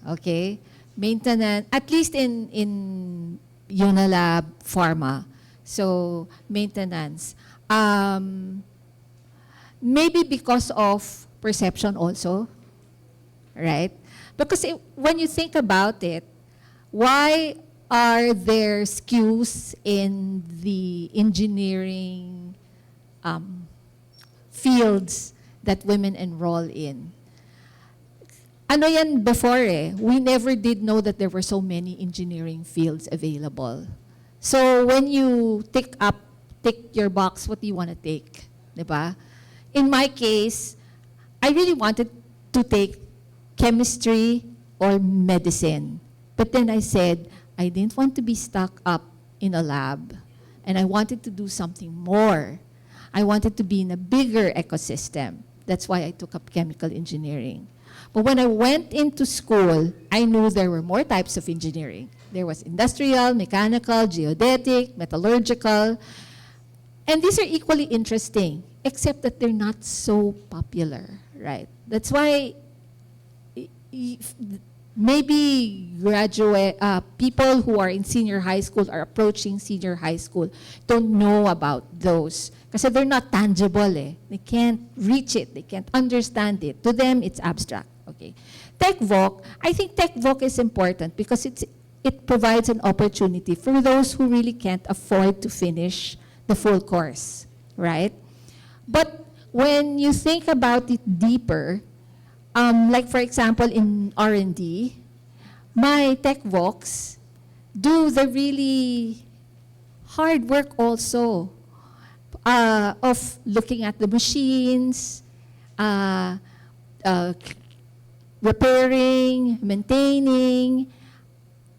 Okay, maintenance, at least in Unilab Pharma. So maintenance. Maybe because of perception also, right? Because when you think about it, why are there skews in the engineering fields that women enroll in? Ano yan before we never did know that there were so many engineering fields available. So when you tick your box, what do you want to take? Diba? In my case, I really wanted to take chemistry or medicine. But then I said, I didn't want to be stuck up in a lab. And I wanted to do something more. I wanted to be in a bigger ecosystem. That's why I took up chemical engineering. But when I went into school, I knew there were more types of engineering. There was industrial, mechanical, geodetic, metallurgical. And these are equally interesting, except that they're not so popular, right? That's why maybe people who are in senior high school or approaching senior high school don't know about those. Because they're not tangible. They can't reach it. They can't understand it. To them, it's abstract. Okay. Tech voc, I think tech voc is important because it provides an opportunity for those who really can't afford to finish the full course, right? But when you think about it deeper, like for example in R&D, my tech vocs do the really hard work also of looking at the machines, repairing, maintaining.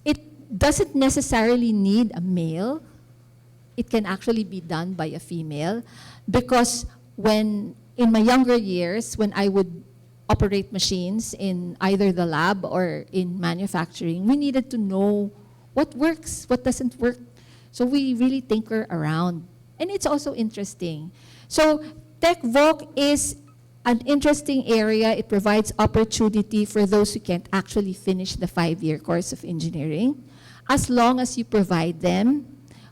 It doesn't necessarily need a male. It can actually be done by a female, because when in my younger years, when I would operate machines in either the lab or in manufacturing, we needed to know what works, what doesn't work. So we really tinker around. And it's also interesting. So Tech Voc is an interesting area. It provides opportunity for those who can't actually finish the 5-year course of engineering, as long as you provide them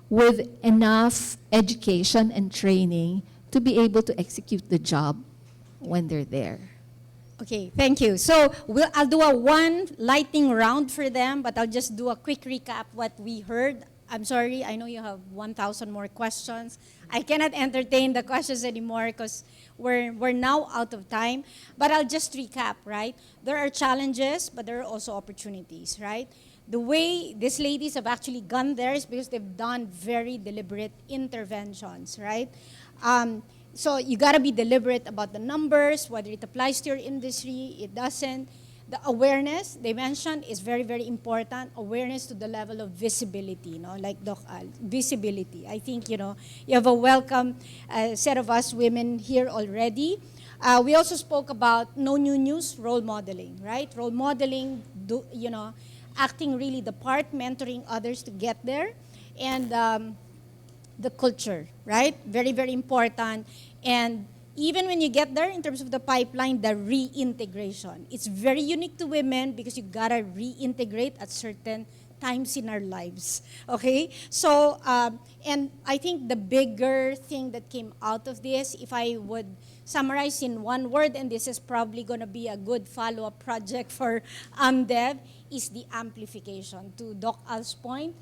with enough education and training to be able to execute the job when they're there. Okay, thank you. So I'll do a one lightning round for them, but I'll just do a quick recap what we heard. I'm sorry, I know you have 1,000 more questions. I cannot entertain the questions anymore because we're now out of time. But I'll just recap, right? There are challenges, but there are also opportunities, right? The way these ladies have actually gone there is because they've done very deliberate interventions, right? So you got to be deliberate about the numbers, whether it applies to your industry, it doesn't. The awareness they mentioned is very, very important. Awareness to the level of visibility, like visibility. I think, you have a welcome set of us women here already. We also spoke about no new news, role modeling, right? Role modeling, acting really the part, mentoring others to get there. And the culture, right? Very, very important. And even when you get there, in terms of the pipeline, the reintegration. It's very unique to women because you gotta reintegrate at certain times in our lives, okay? So, and I think the bigger thing that came out of this, if I would summarize in one word, and this is probably gonna be a good follow-up project for AMDev, is the amplification. To Doc Al's point,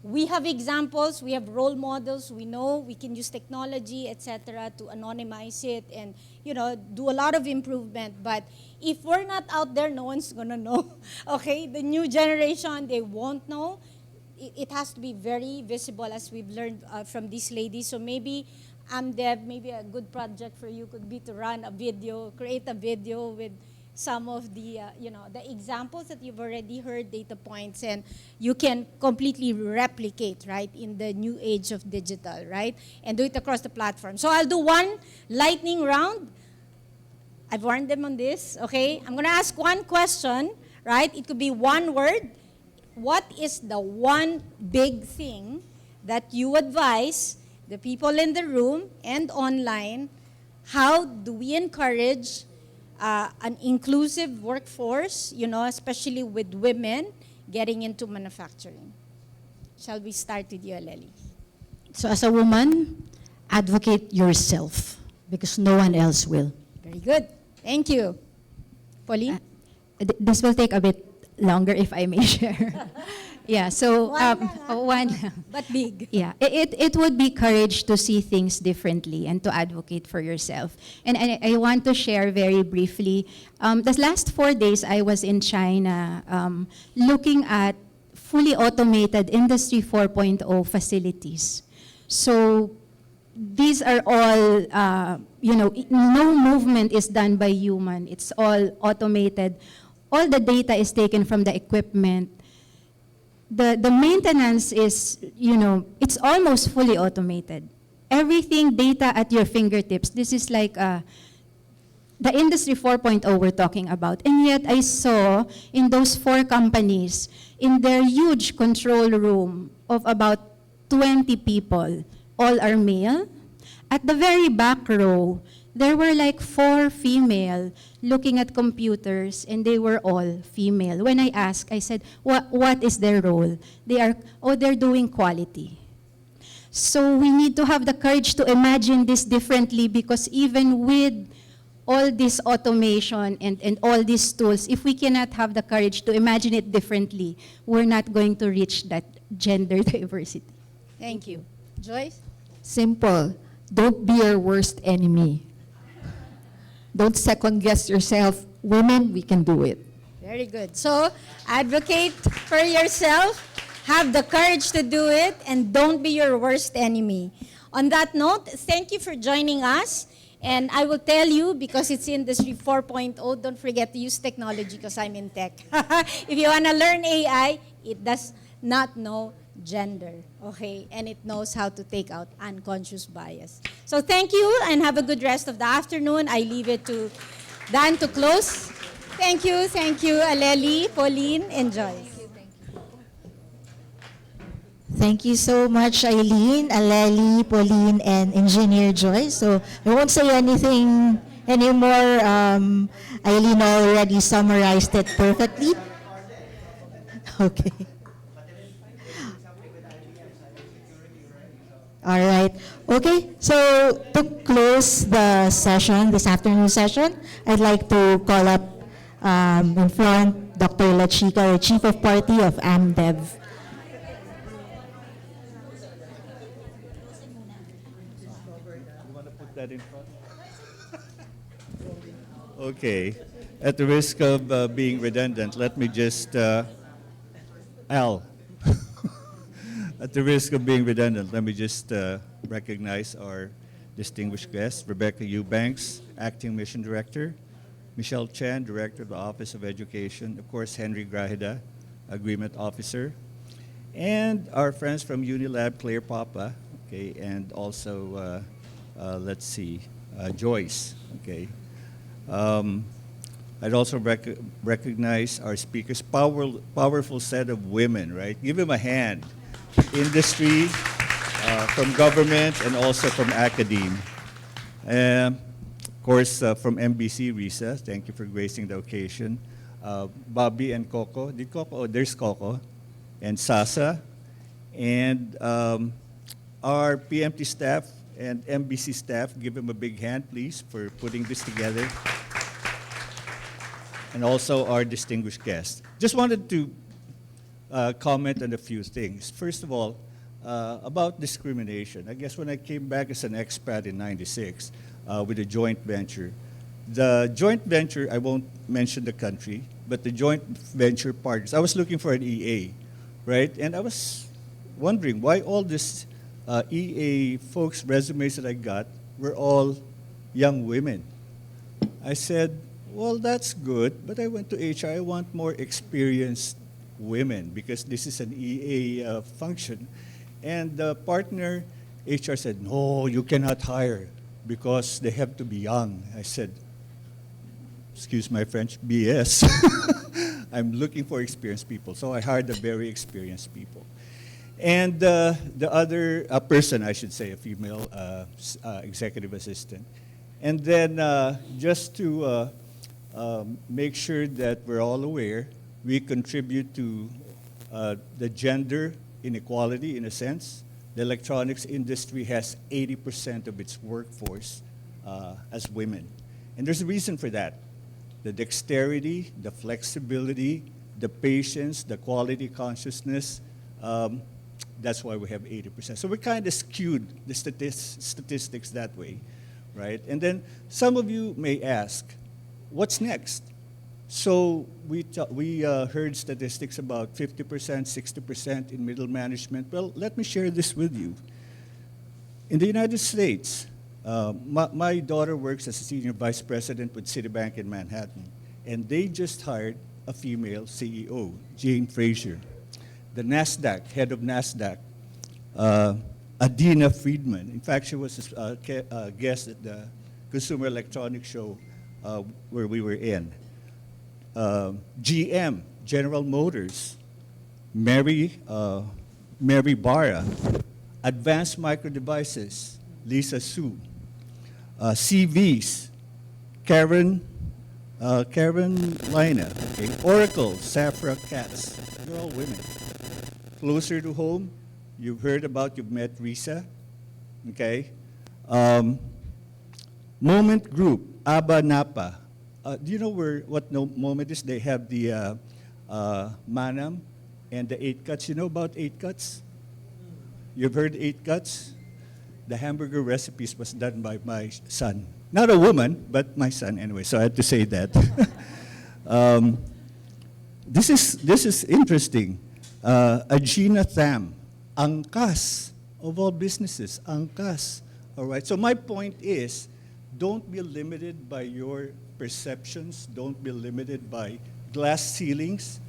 we have examples, we have role models, we know we can use technology, etc., to anonymize it and, do a lot of improvement. But if we're not out there, no one's gonna know, okay? The new generation, they won't know. It has to be very visible, as we've learned from these ladies. So maybe, AMDev, maybe a good project for you could be to run a video, create a video with some of the, the examples that you've already heard, data points, and you can completely replicate, right, in the new age of digital, right, and do it across the platform. So I'll do one lightning round. I've warned them on this, okay? I'm gonna ask one question, right? It could be one word. What is the one big thing that you advise the people in the room and online? How do we encourage an inclusive workforce, especially with women getting into manufacturing? Shall we start with you, Aleli? So as a woman, advocate yourself because no one else will. Very good. Thank you. Pauline? This will take a bit longer if I may share. Yeah, so one, but big. Yeah, it would be courage to see things differently and to advocate for yourself. And I want to share very briefly. The last 4 days I was in China looking at fully automated Industry 4.0 facilities. So these are all, no movement is done by human. It's all automated. All the data is taken from the equipment. The maintenance is, it's almost fully automated. Everything data at your fingertips. This is like the Industry 4.0 we're talking about. And yet I saw in those 4 companies, in their huge control room of about 20 people, all are male. At the very back row, there were like 4 female looking at computers, and they were all female. When I asked, I said, what is their role? They're doing quality. So we need to have the courage to imagine this differently, because even with all this automation and all these tools, if we cannot have the courage to imagine it differently, we're not going to reach that gender diversity. Thank you. Joyce? Simple. Don't be your worst enemy. Don't second guess yourself. Women, we can do it. Very good. So, advocate for yourself, have the courage to do it, and don't be your worst enemy. On that note, thank you for joining us. And I will tell you, because it's Industry 4.0, don't forget to use technology because I'm in tech. If you want to learn AI, it does not know gender, okay? And it knows how to take out unconscious bias. So thank you and have a good rest of the afternoon. I leave it to Dan to close. Thank you, Aleli, Pauline, and Joyce. Thank you so much, Eileen, Aleli, Pauline, and Engineer Joy. So I won't say anything anymore. Eileen already summarized it perfectly. Okay. All right. Okay, so to close the session, this afternoon session, I'd like to call up in front Dr. Lachika, the Chief of Party of AMDev. That in front? Okay. At the risk of being redundant, let me just, Al, at the risk of being redundant, let me just recognize our distinguished guests, Rebecca Eubanks, Acting Mission Director, Michelle Chan, Director of the Office of Education, of course, Henry Grahida, Agreement Officer, and our friends from Unilab, Claire Papa, okay, and also let's see, Joyce, okay. I'd also recognize our speakers, powerful set of women, right? Give them a hand. Industry, from government, and also from academe. Of course, from MBC, Risa, thank you for gracing the occasion. Bobby and Coco, there's Coco, and Sasa, and our PMT staff, and MBC staff, give them a big hand, please, for putting this together. And also our distinguished guests. Just wanted to comment on a few things. First of all, about discrimination. I guess when I came back as an expat in '96 with a joint venture, the joint venture, I won't mention the country, but the joint venture partners, I was looking for an EA, right? And I was wondering why all this EA folks' resumes that I got were all young women. I said, well, that's good, but I went to HR. I want more experienced women because this is an EA function. And the partner, HR said, no, you cannot hire because they have to be young. I said, excuse my French, BS. I'm looking for experienced people. So I hired the very experienced people. And the other person, I should say, a female executive assistant. And then just to make sure that we're all aware, we contribute to the gender inequality in a sense. The electronics industry has 80% of its workforce as women. And there's a reason for that. The dexterity, the flexibility, the patience, the quality consciousness, that's why we have 80%. So we kind of skewed the statistics that way, right? And then some of you may ask, what's next? So we heard statistics about 50%, 60% in middle management. Well, let me share this with you. In the United States, my daughter works as a senior vice president with Citibank in Manhattan, and they just hired a female CEO, Jane Frazier. The NASDAQ, head of NASDAQ, Adina Friedman. In fact, she was a guest at the Consumer Electronics Show where we were in. GM, General Motors, Mary Barra. Advanced Micro Devices, Lisa Su. CVs, Karen Lina. Okay. Oracle, Safra Katz. They're all women. Closer to home, you've met Risa, okay? Moment Group, Aba Napa. Do you know what moment is? They have the manam and the 8 cuts. You know about 8 cuts? You've heard 8 cuts? The hamburger recipes was done by my son. Not a woman, but my son anyway, so I had to say that. This is interesting. Agena Tham, angkas of all businesses, angkas. All right, so my point is, don't be limited by your perceptions. Don't be limited by glass ceilings.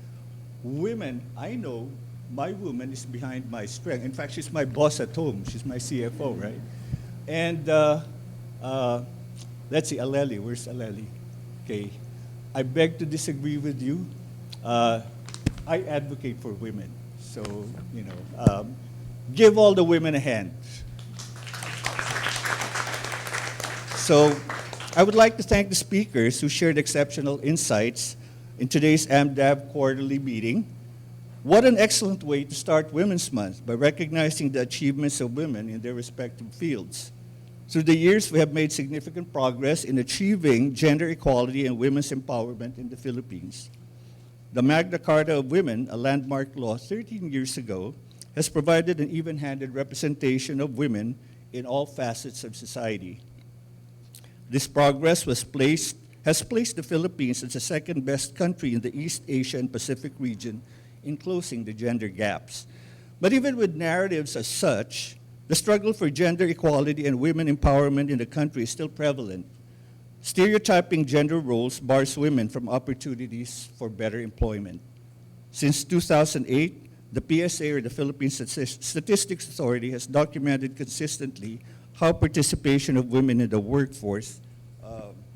Women, I know my woman is behind my strength. In fact, she's my boss at home. She's my CFO, right? And let's see, Aleli. Where's Aleli? Okay. I beg to disagree with you. I advocate for women. So, you know, give all the women a hand. So I would like to thank the speakers who shared exceptional insights in today's AMDev quarterly meeting. What an excellent way to start Women's Month by recognizing the achievements of women in their respective fields. Through the years, we have made significant progress in achieving gender equality and women's empowerment in the Philippines. The Magna Carta of Women, a landmark law 13 years ago, has provided an even-handed representation of women in all facets of society. This progress has placed the Philippines as the second-best country in the East Asia and Pacific region in closing the gender gaps. But even with narratives as such, the struggle for gender equality and women empowerment in the country is still prevalent. Stereotyping gender roles bars women from opportunities for better employment. Since 2008, the PSA, or the Philippine Statistics Authority, has documented consistently how participation of women in the workforce,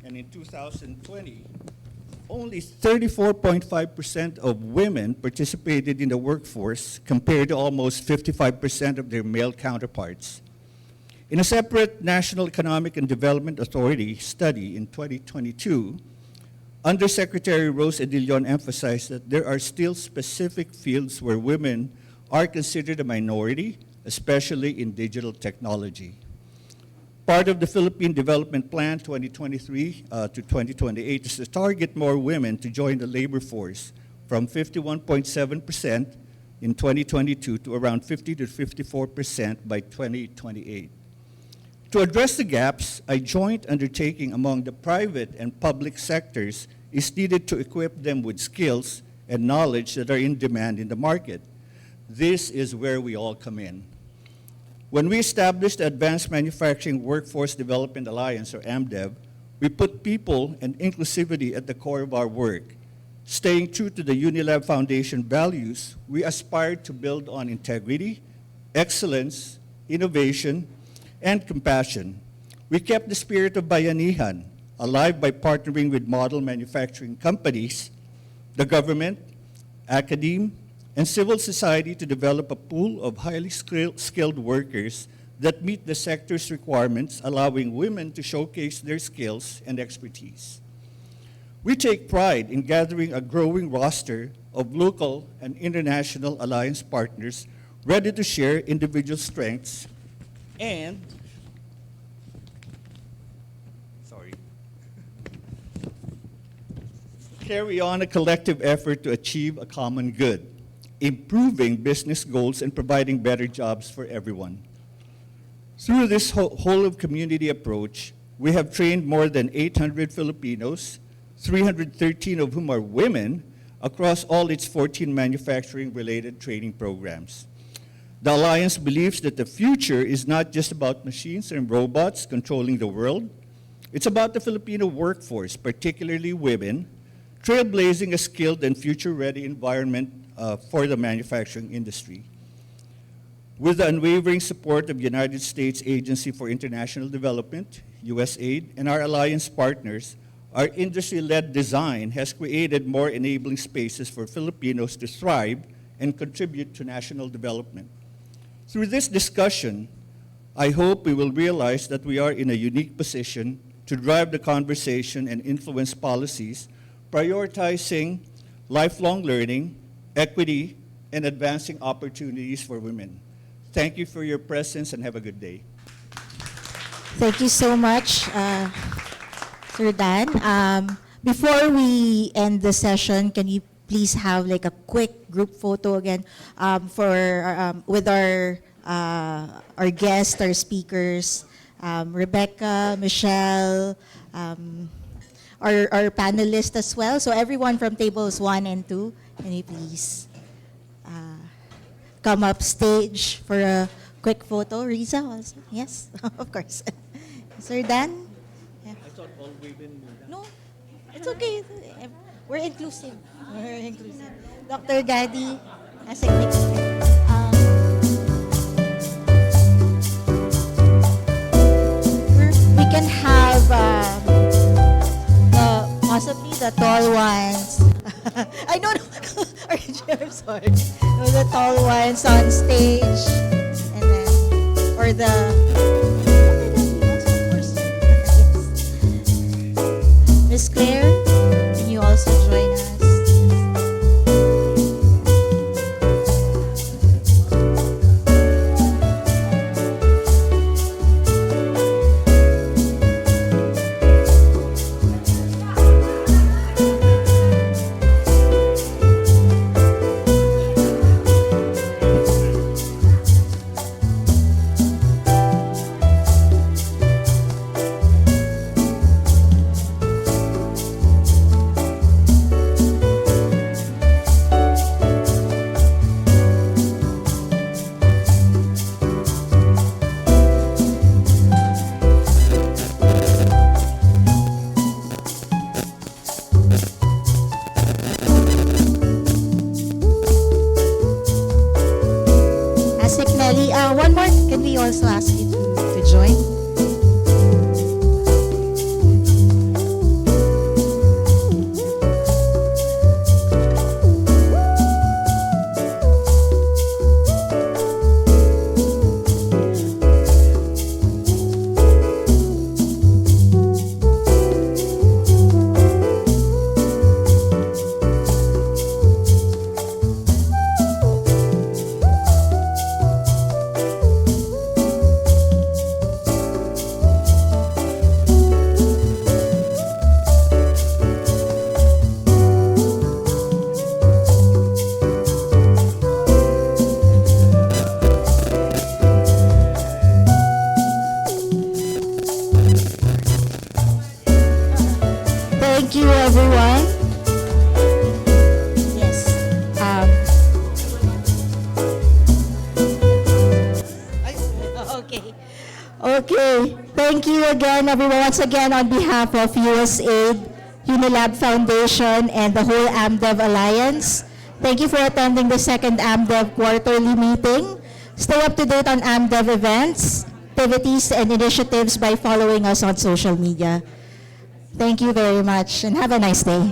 and in 2020, only 34.5% of women participated in the workforce compared to almost 55% of their male counterparts. In a separate National Economic and Development Authority study in 2022, Undersecretary Rose Edilion emphasized that there are still specific fields where women are considered a minority, especially in digital technology. Part of the Philippine Development Plan 2023 to 2028 is to target more women to join the labor force from 51.7% in 2022 to around 50 to 54% by 2028. To address the gaps, a joint undertaking among the private and public sectors is needed to equip them with skills and knowledge that are in demand in the market. This is where we all come in. When we established the Advanced Manufacturing Workforce Development Alliance, or AMDev, we put people and inclusivity at the core of our work. Staying true to the Unilab Foundation values, we aspired to build on integrity, excellence, innovation, and compassion. We kept the spirit of Bayanihan alive by partnering with model manufacturing companies, the government, academe, and civil society to develop a pool of highly skilled workers that meet the sector's requirements, allowing women to showcase their skills and expertise. We take pride in gathering a growing roster of local and international alliance partners ready to share individual strengths and carry on a collective effort to achieve a common good, improving business goals and providing better jobs for everyone. Through this whole-of-community approach, we have trained more than 800 Filipinos, 313 of whom are women, across all its 14 manufacturing-related training programs. The Alliance believes that the future is not just about machines and robots controlling the world. It's about the Filipino workforce, particularly women, trailblazing a skilled and future-ready environment for the manufacturing industry. With the unwavering support of United States Agency for International Development, USAID, and our alliance partners, our industry-led design has created more enabling spaces for Filipinos to thrive and contribute to national development. Through this discussion, I hope we will realize that we are in a unique position to drive the conversation and influence policies, prioritizing lifelong learning, equity, and advancing opportunities for women. Thank you for your presence and have a good day. Thank you so much. So Sir Dan, before we end the session, can you please have like a quick group photo again with our guests, our speakers, Rebecca, Michelle, our panelists as well. So everyone from tables 1 and 2, can you please come up stage for a quick photo? Riza also? Yes, of course. Sir Dan? Yeah. I thought all women knew that. No, it's okay. We're inclusive. We're inclusive. Dr. Gadi, as a we can have possibly the tall ones. I don't know. I'm sorry. No, the tall ones on stage, and then or the. Miss Claire, can you also join us? One more, can we also ask you to join? Thank you, everyone. Yes. Okay. Okay. Thank you again, everyone. Once again, on behalf of USAID, Unilab Foundation, and the whole AMDev Alliance, thank you for attending the second AMDev quarterly meeting. Stay up to date on AMDev events, activities, and initiatives by following us on social media. Thank you very much, and have a nice day.